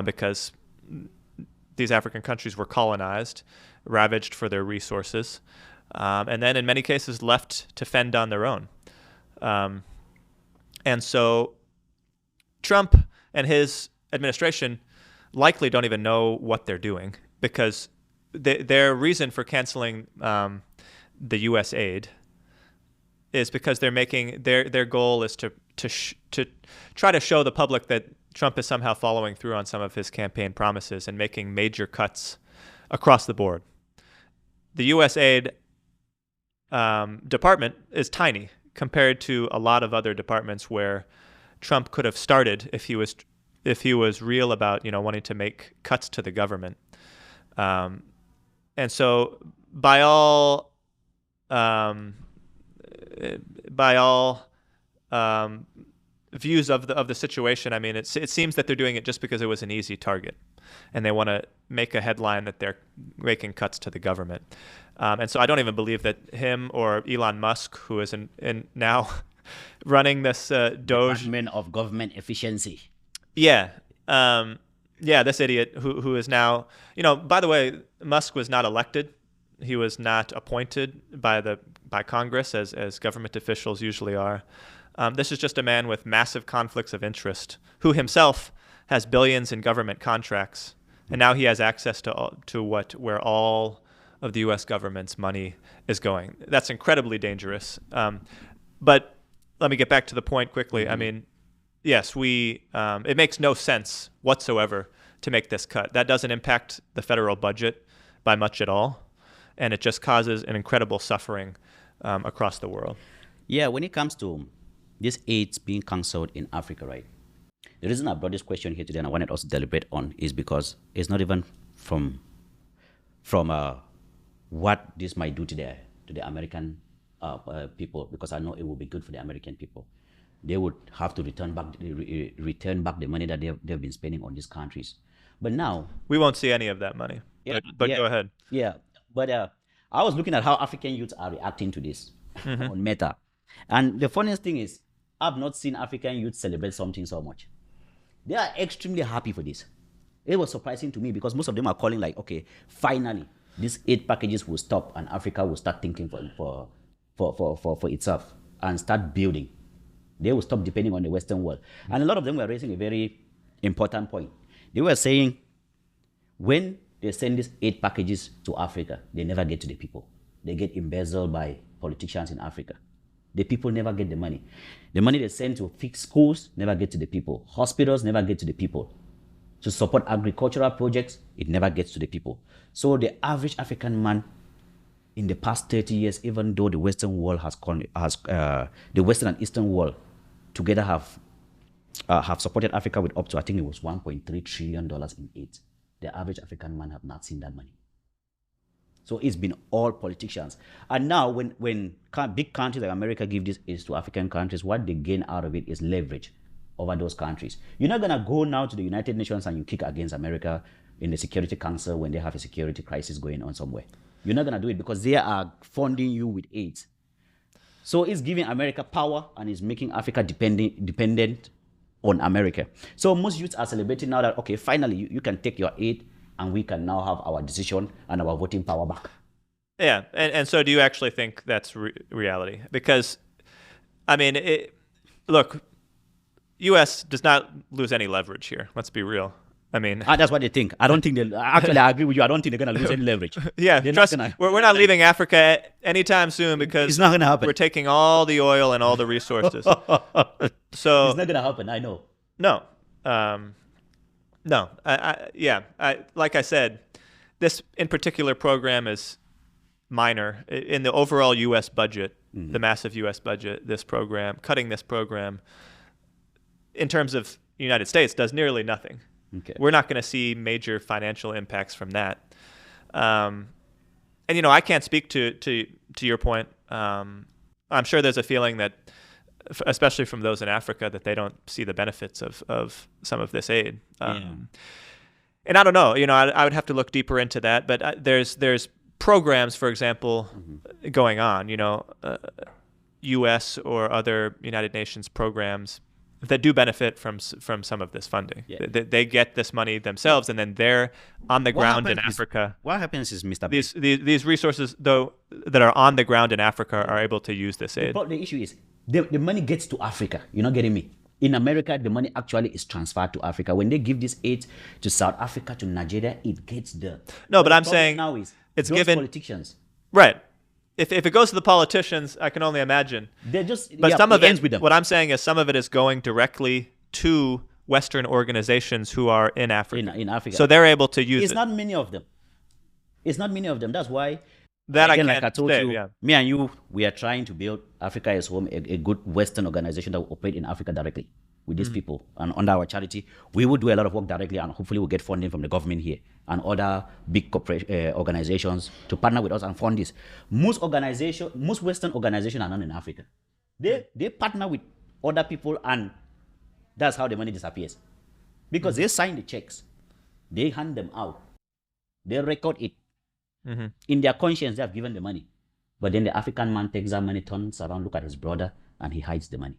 because these African countries were colonized, ravaged for their resources, and then in many cases left to fend on their own. And so Trump and his administration likely don't even know what they're doing, because their reason for canceling the USAID is because they're making their goal is to try to show the public that Trump is somehow following through on some of his campaign promises and making major cuts across the board. The USAID department is tiny compared to a lot of other departments where Trump could have started if he was real about wanting to make cuts to the government. And so by all views of the situation, I mean, it seems that they're doing it just because it was an easy target, and they want to make a headline that they're making cuts to the government. And so I don't even believe that him or Elon Musk, who is in now running this Doge Department of Government Efficiency. Yeah. This idiot who is now, by the way, Musk was not elected. He was not appointed by Congress as government officials usually are. This is just a man with massive conflicts of interest who himself has billions in government contracts. And now he has access to where all of the U.S. government's money is going. That's incredibly dangerous. But let me get back to the point quickly. I mean, yes, it makes no sense whatsoever to make this cut. That doesn't impact the federal budget by much at all, and it just causes an incredible suffering across the world. Yeah, when it comes to this aid being cancelled in Africa, right? The reason I brought this question here today and I wanted us to deliberate on is because it's not even from what this might do to the American people, because I know it will be good for the American people. They would have to return back the money that they've been spending on these countries. But now we won't see any of that money. But go ahead. Yeah, but I was looking at how African youths are reacting to this on Meta, and the funniest thing is I've not seen African youths celebrate something so much. They are extremely happy for this. It was surprising to me because most of them are calling like, okay, finally these aid packages will stop and Africa will start thinking for itself and start building. They will stop depending on the Western world. And a lot of them were raising a very important point. They were saying when they send these aid packages to Africa, they never get to the people. They get embezzled by politicians in Africa. The people never get the money. The money they send to fix schools never get to the people. Hospitals never get to the people. To support agricultural projects, it never gets to the people. So the average African man in the past 30 years, even though the Western world the Western and Eastern world together have supported Africa with up to, I think it was $1.3 trillion in aid. The average African man have not seen that money. So it's been all politicians. And now when big countries like America give this aid to African countries, what they gain out of it is leverage over those countries. You're not going to go now to the United Nations and you kick against America in the Security Council when they have a security crisis going on somewhere. You're not going to do it because they are funding you with aid. So it's giving America power and it's making Africa dependent on America. So most youths are celebrating now that, okay, finally you can take your aid and we can now have our decision and our voting power back. Yeah, and so do you actually think that's reality? Because, I mean, look, U.S. does not lose any leverage here. Let's be real. I mean, that's what they think. I don't think they actually. I agree with you. I don't think they're gonna lose any leverage. Yeah, trust me. We're not leaving Africa anytime soon because it's not gonna happen. We're taking all the oil and all the resources. So it's not gonna happen. I know. No, no. Like I said, this in particular program is minor in the overall U.S. budget, the massive U.S. budget. This program, cutting this program, in terms of the United States, does nearly nothing. Okay. We're not going to see major financial impacts from that. And, you know, I can't speak to your point. I'm sure there's a feeling that, especially from those in Africa, that they don't see the benefits of some of this aid. And I don't know, you know, I would have to look deeper into that. But there's programs, for example, going on, you know, U.S. or other United Nations programs that do benefit from some of this funding. Yeah. They get this money themselves, and then they're on the ground in Africa. What happens is, Mr. These resources, though, that are on the ground in Africa are able to use this aid. But the issue is, the money gets to Africa. You're not getting me? In America, the money actually is transferred to Africa. When they give this aid to South Africa, to Nigeria, it gets there. No, but I'm saying now is it's those given politicians. Right. If it goes to the politicians, I can only imagine. They're just, but some of it ends with them. What I'm saying is some of it is going directly to Western organizations who are in Africa. In Africa. So they're able to use it. It's not many of them. It's not many of them. That's why, that again, I like I told say, you, yeah. Me and you, we are trying to build Africa as Home, a good Western organization that will operate in Africa directly with these people. And under our charity, we will do a lot of work directly, and hopefully we'll get funding from the government here and other big organizations to partner with us and fund this. Most Western organizations are not in Africa. They partner with other people, and that's how the money disappears. Because they sign the checks, they hand them out, they record it. In their conscience, they have given the money. But then the African man takes that money, turns around, look at his brother, and he hides the money.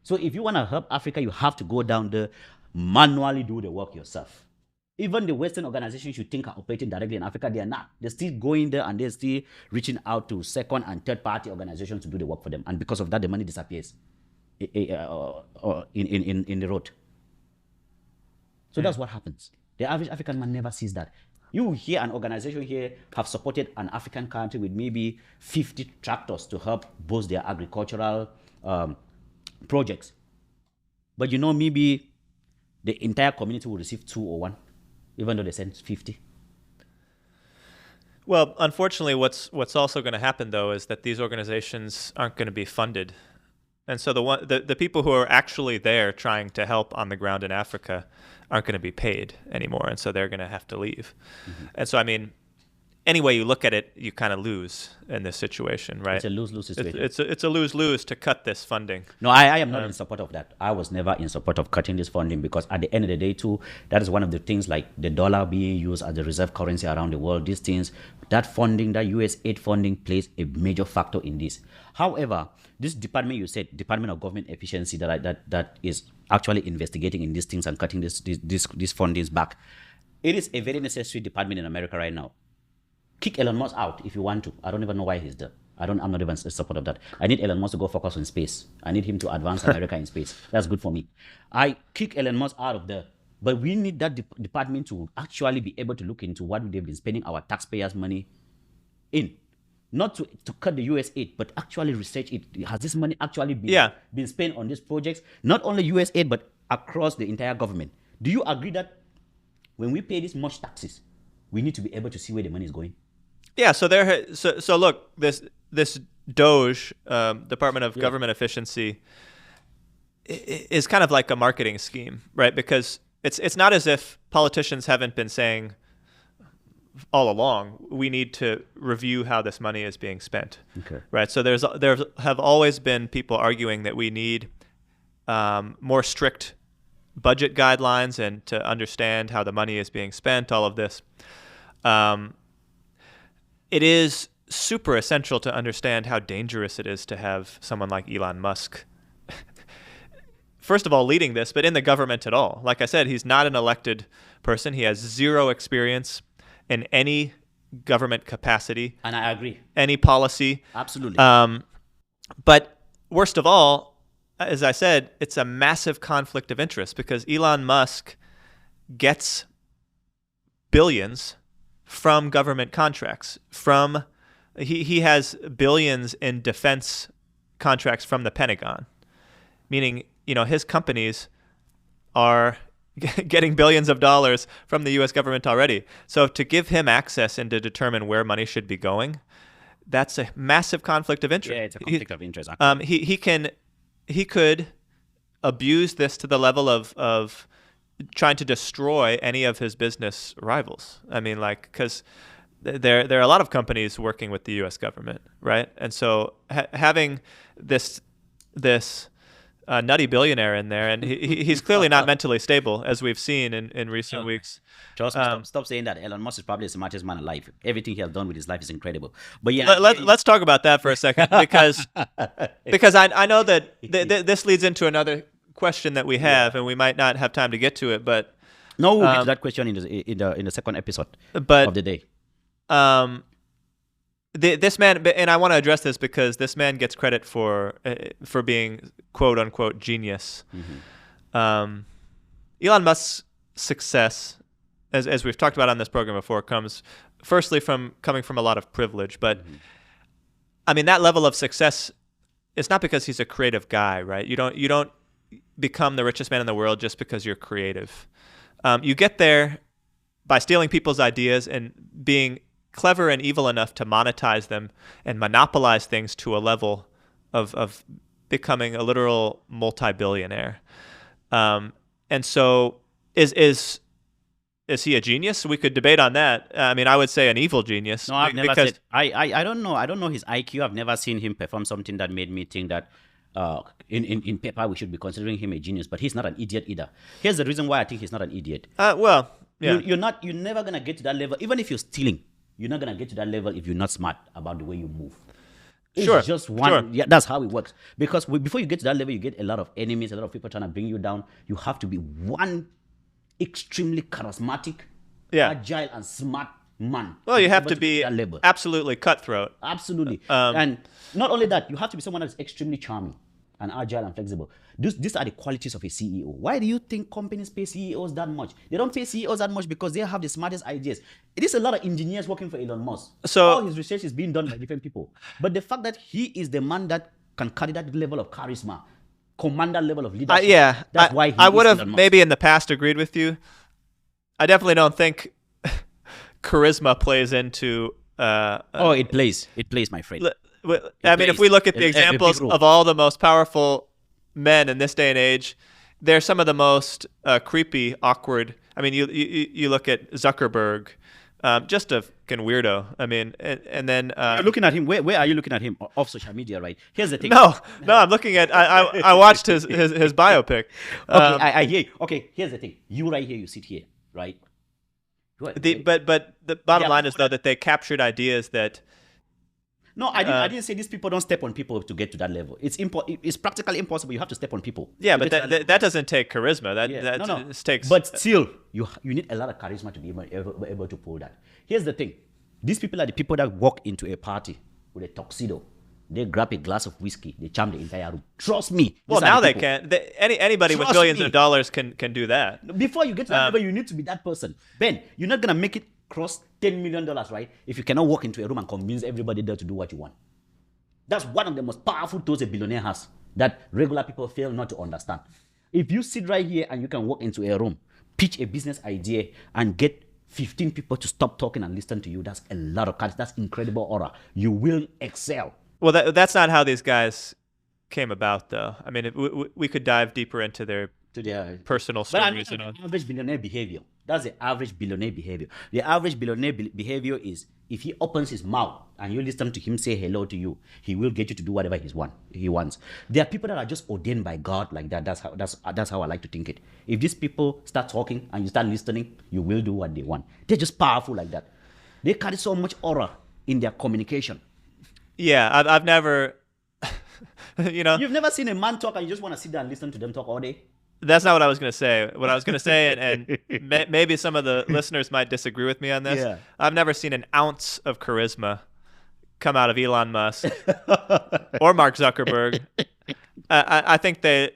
So if you want to help Africa, you have to go down there, manually do the work yourself. Even the Western organizations you think are operating directly in Africa, they are not. They're still going there and they're still reaching out to second and third party organizations to do the work for them. And because of that, the money disappears in the road. So that's what happens. The average African man never sees that. You hear an organization here have supported an African country with maybe 50 tractors to help boost their agricultural projects. But you know, maybe the entire community will receive 2 or 1, even though they send 50. Well, unfortunately, what's also going to happen, though, is that these organizations aren't going to be funded. And so the people who are actually there trying to help on the ground in Africa aren't going to be paid anymore, and so they're going to have to leave. And so, I mean, any way you look at it, you kind of lose in this situation, right? It's a lose-lose situation. It's a lose-lose to cut this funding. No, I am not in support of that. I was never in support of cutting this funding, because at the end of the day, too, that is one of the things, like the dollar being used as the reserve currency around the world. These things, that funding, that USAID funding plays a major factor in this. However, this department, you said, Department of Government Efficiency, that is actually investigating in these things and cutting these fundings back, it is a very necessary department in America right now. Kick Elon Musk out if you want to. I don't even know why he's there. I'm not even in support of that. I need Elon Musk to go focus on space. I need him to advance America in space. That's good for me. I kick Elon Musk out of there. But we need that department to actually be able to look into what they've been spending our taxpayers' money in. Not to cut the USAID, but actually research it. Has this money actually been spent on these projects? Not only USAID, but across the entire government. Do you agree that when we pay this much taxes, we need to be able to see where the money is going? Yeah. So look, this DOGE, Department of Government Efficiency, is kind of like a marketing scheme, right? Because it's not as if politicians haven't been saying, all along, we need to review how this money is being spent. Okay. Right. So there have always been people arguing that we need more strict budget guidelines and to understand how the money is being spent, all of this. It is super essential to understand how dangerous it is to have someone like Elon Musk, first of all, leading this, but in the government at all. Like I said, he's not an elected person. He has zero experience in any government capacity. And I agree. Any policy. Absolutely. But worst of all, as I said, it's a massive conflict of interest because Elon Musk gets billions from government contracts. He has billions in defense contracts from the Pentagon, meaning, his companies are getting billions of dollars from the U.S. government already. So to give him access and to determine where money should be going, that's a massive conflict of interest. Yeah, it's a conflict of interest. He could abuse this to the level of trying to destroy any of his business rivals. I mean, because there are a lot of companies working with the U.S. government, right? And so having this nutty billionaire in there, and he's clearly not mentally stable, as we've seen in recent weeks. Just stop saying that. Elon Musk is probably the smartest man alive. Everything he has done with his life is incredible. But yeah, let's talk about that for a second, because I know that this leads into another question that we have, and we might not have time to get to it. But no, we'll get to that question in the second episode of the day. This man, and I want to address this because this man gets credit for being quote unquote genius. Mm-hmm. Elon Musk's success, as we've talked about on this program before, comes firstly coming from a lot of privilege. But mm-hmm. I mean, that level of success, it's not because he's a creative guy, right? You don't become the richest man in the world just because you're creative. You get there by stealing people's ideas and being clever and evil enough to monetize them and monopolize things to a level of becoming a literal multi-billionaire. And so is he a genius? We could debate on that. I mean, I would say an evil genius. No, I've never said. I don't know. I don't know his IQ. I've never seen him perform something that made me think that in paper we should be considering him a genius. But he's not an idiot either. Here's the reason why I think he's not an idiot. Well, yeah. You're never gonna get to that level. Even if you're stealing, you're not gonna get to that level if you're not smart about the way you move. It's just one. Sure. Yeah, that's how it works. Because before you get to that level, you get a lot of enemies, a lot of people trying to bring you down. You have to be one extremely charismatic, agile, and smart man. Well, you have to be absolutely cutthroat. Absolutely. And not only that, you have to be someone that's extremely charming and agile and flexible. These are the qualities of a CEO. Why do you think companies pay CEOs that much? They don't pay CEOs that much because they have the smartest ideas. It is a lot of engineers working for Elon Musk. So all his research is being done by different people. But the fact that he is the man that can carry that level of charisma, command that level of leadership, that's why I would have maybe in the past agreed with you. I definitely don't think charisma plays into... it plays. It plays, my friend. I mean, if we look at the examples of all the most powerful men in this day and age, they're some of the most creepy, awkward. I mean, you look at Zuckerberg, just a fucking weirdo. I mean, and then you're looking at him. Where are you looking at him? Off social media, right? Here's the thing. No, I'm looking at. I watched his biopic. Okay, I hear you. Okay, here's the thing. You right here, you sit here, right? But the bottom line is though that they captured ideas that. No, I didn't say these people don't step on people to get to that level. It's practically impossible. You have to step on people. Yeah, but that doesn't take charisma. That takes. But still, you need a lot of charisma to be able to pull that. Here's the thing: these people are the people that walk into a party with a tuxedo. They grab a glass of whiskey. They charm the entire room. Trust me. Well, now they can. Anybody with billions of dollars can do that. Before you get to that level, you need to be that person. Ben, you're not gonna make it cross $10 million, right? If you cannot walk into a room and convince everybody there to do what you want. That's one of the most powerful tools a billionaire has that regular people fail not to understand. If you sit right here and you can walk into a room, pitch a business idea, and get 15 people to stop talking and listen to you, that's a lot of cards. That's incredible aura. You will excel. Well, that's not how these guys came about, though. I mean, we could dive deeper into their to their personal But I mean, stories and all. average billionaire behavior. That's the average billionaire behavior. The average billionaire behavior is if he opens his mouth and you listen to him say hello to you, he will get you to do whatever he wants. There are people that are just ordained by God like that. That's how I like to think it. If these people start talking and you start listening, you will do what they want. They're just powerful like that. They carry so much aura in their communication. Yeah, I've never, You've never seen a man talk and you just want to sit there and listen to them talk all day? That's not what I was going to say. What I was going to say, and maybe some of the listeners might disagree with me on this. Yeah. I've never seen an ounce of charisma come out of Elon Musk or Mark Zuckerberg. I think these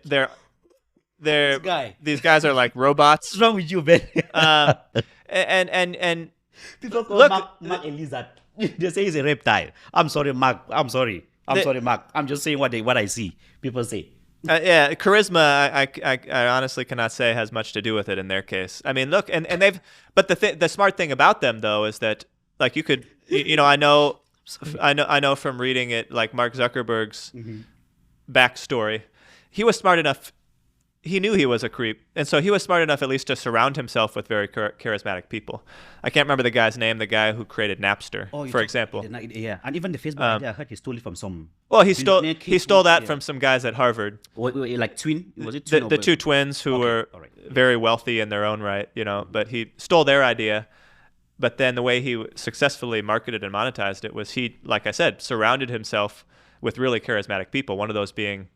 guys are like robots. What's wrong with you, Ben? And People call look, Mark a lizard. They say he's a reptile. I'm sorry, Mark. I'm sorry, Mark. I'm just saying what I see. People say. Yeah, charisma. I honestly cannot say has much to do with it in their case. I mean, look, and they've. But the smart thing about them though is that like you could, I know from reading it, like Mark Zuckerberg's backstory, he was smart enough. He knew he was a creep, and so he was smart enough at least to surround himself with very charismatic people. I can't remember the guy's name, the guy who created Napster, for example. Yeah, and even the Facebook idea, I heard he stole it from some. Well, he stole that from some guys at Harvard. Like twin? Was it twin? The two twins who were very wealthy in their own right, but he stole their idea. But then the way he successfully marketed and monetized it was he, like I said, surrounded himself with really charismatic people. One of those being,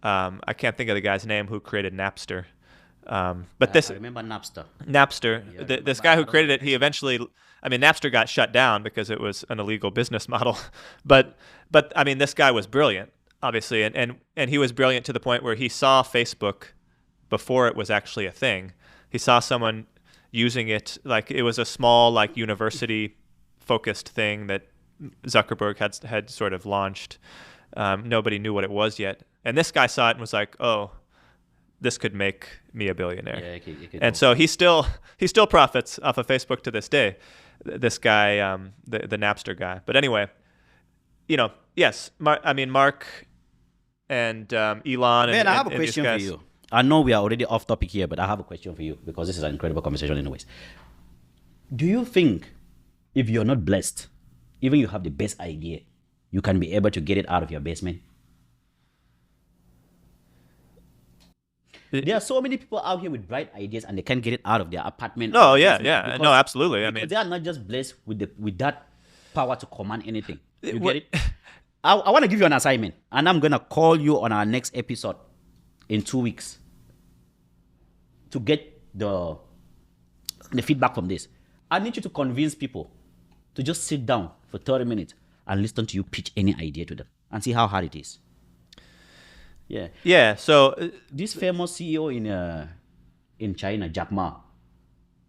I can't think of the guy's name who created Napster. But I remember Napster. Napster. This guy who created it, he eventually, Napster got shut down because it was an illegal business model. But I mean, this guy was brilliant, obviously, and he was brilliant to the point where he saw Facebook before it was actually a thing. He saw someone using it like it was a small, like university-focused thing that Zuckerberg had sort of launched. Nobody knew what it was yet, and this guy saw it and was like, "Oh, this could make me a billionaire." Yeah, it could and so he still profits off of Facebook to this day. This guy, the Napster guy. But anyway, yes, Mark and Elon. Man, I have a question for you. I know we are already off topic here, but I have a question for you because this is an incredible conversation anyways. Do you think if you're not blessed, even you have the best idea, you can be able to get it out of your basement? There are so many people out here with bright ideas and they can't get it out of their apartment. No, yeah. No, absolutely. Because they are not just blessed with that power to command anything. You get it? I want to give you an assignment, and I'm going to call you on our next episode in 2 weeks to get the feedback from this. I need you to convince people to just sit down for 30 minutes and listen to you pitch any idea to them and see how hard it is. Yeah. Yeah. So this famous CEO in China, Jack Ma,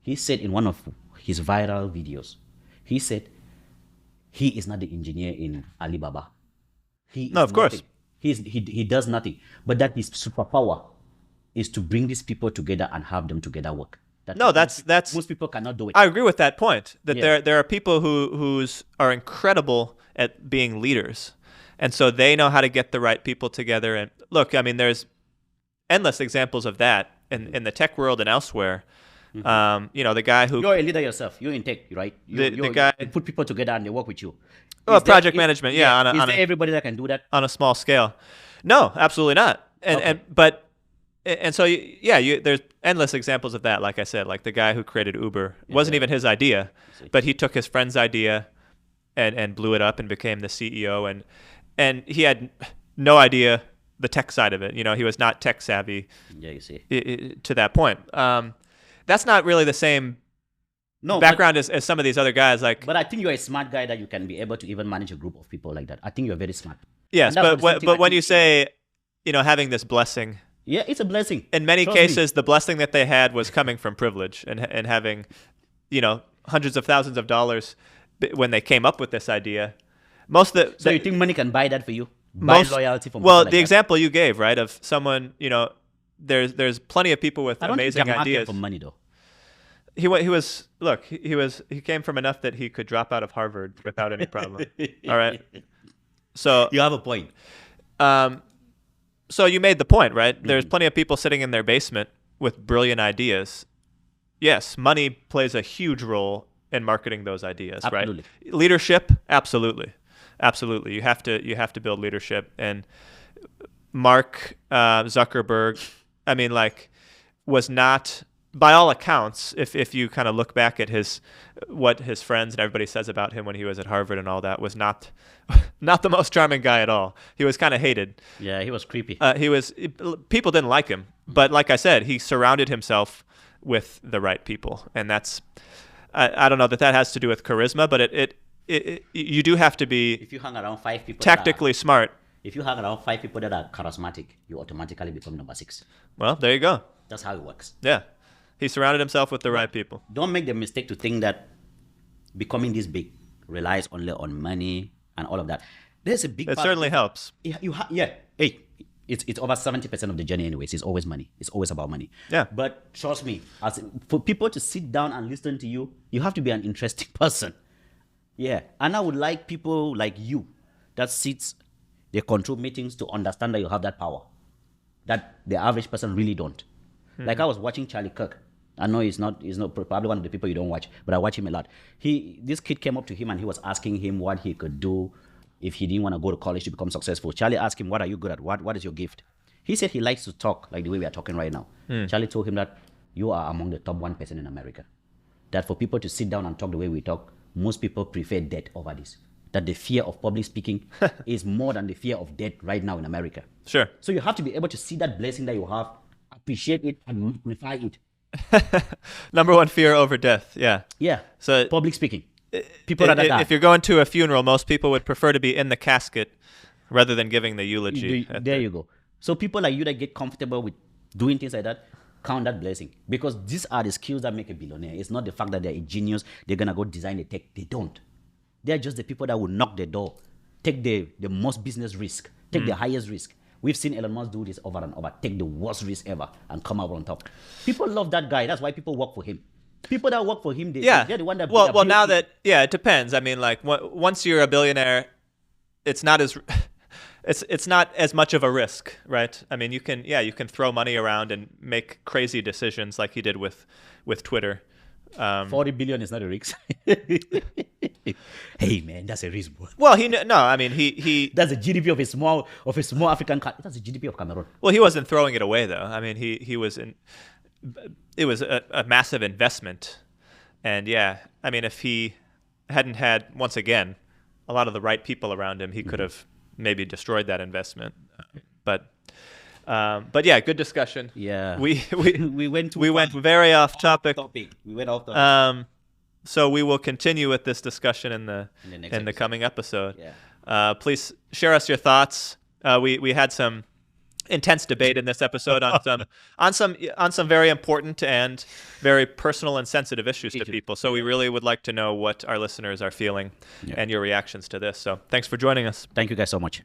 he said in one of his viral videos, he said he is not the engineer in Alibaba. Of course. He does nothing, but that his superpower is to bring these people together and have them together work. That's most people cannot do it. I agree with that point. That there are people who are incredible at being leaders, and so they know how to get the right people together. And look, there's endless examples of that in the tech world and elsewhere. The guy who you're a leader yourself. You're in tech, right? The guy you put people together and they work with you. Project management, yeah. Is there everybody that can do that on a small scale? No, absolutely not. There's endless examples of that. Like I said, like the guy who created Uber wasn't even his idea, but he took his friend's idea and blew it up and became the CEO. And he had no idea the tech side of it. He was not tech savvy. Yeah, you see. To that point, that's not really the same. Background as some of these other guys. But I think you're a smart guy that you can be able to even manage a group of people like that. I think you're very smart. Yes, but when you say, having this blessing. Yeah, it's a blessing. In many cases, the blessing that they had was coming from privilege and having, hundreds of thousands of dollars when they came up with this idea. So you think money can buy that for you? Buy loyalty from people like the example you gave, right, of someone, there's plenty of people with amazing ideas. Came from money though. He came from enough that he could drop out of Harvard without any problem. All right. So you have a point. So you made the point, right? There's plenty of people sitting in their basement with brilliant ideas. Yes, money plays a huge role in marketing those ideas, Absolutely. right? Leadership, absolutely. Absolutely. You have to build leadership. And Mark Zuckerberg, I mean, like, was not, by all accounts, if you kind of look back at what his friends and everybody says about him when he was at Harvard and all that, was not the most charming guy at all. He was kind of hated. Yeah, he was creepy. People didn't like him, but like I said, he surrounded himself with the right people, and that's, I don't know that has to do with charisma, but you do have to be, if you hang around 5 people tactically smart. if you hang around 5 people that are charismatic, you automatically become number 6. Well, there you go. That's how it works. Yeah, he surrounded himself with the right people. Don't make the mistake to think that becoming this big relies only on money and all of that. There's a big It part. certainly helps. Yeah. Hey, it's over 70% of the journey anyways. It's always money. It's always about money. Yeah. But trust me, for people to sit down and listen to you, you have to be an interesting person. Yeah. And I would like people like you that sits, they control meetings, to understand that you have that power that the average person really don't. Like, I was watching Charlie Kirk. I know he's not probably one of the people you don't watch, but I watch him a lot. This kid came up to him and he was asking him what he could do if he didn't want to go to college to become successful. Charlie asked him, what are you good at? What is your gift? He said he likes to talk like the way we are talking right now. Charlie told him that you are among the top 1% in America. That for people to sit down and talk the way we talk, most people prefer death over this. That the fear of public speaking is more than the fear of death right now in America. Sure. So you have to be able to see that blessing that you have, appreciate it, and magnify it. Number one fear over death. Yeah. Yeah. So public speaking. People rather die. If you're going to a funeral, most people would prefer to be in the casket rather than giving the eulogy. There you go. So people like you that get comfortable with doing things like that, count that blessing. Because these are the skills that make a billionaire. It's not the fact that they're a genius, they're going to go design a tech. They don't. They're just the people that will knock the door, take the most business risk, take the highest risk. We've seen Elon Musk do this over and over, take the worst risk ever and come out on top. People love that guy. That's why people work for him. People that work for him, they're the one that... Well, now that, it depends. I mean, like, once you're a billionaire, it's not as much of a risk, right? I mean, you can throw money around and make crazy decisions like he did with Twitter. 40 billion is not a risk. Hey man, that's a risk. Well, he that's the GDP of a small African country. That's the GDP of Cameroon. Well, he wasn't throwing it away though. I mean, he was in. It was a massive investment, and I mean, if he hadn't had, once again, a lot of the right people around him, he could have maybe destroyed that investment. But yeah, good discussion. Yeah, we went very off topic. We went off topic. So we will continue with this discussion in the coming episode. Yeah. Please share us your thoughts. We had some intense debate in this episode on some very important and very personal and sensitive issues to people. So we really would like to know what our listeners are feeling and your reactions to this. So thanks for joining us. Thank you guys so much.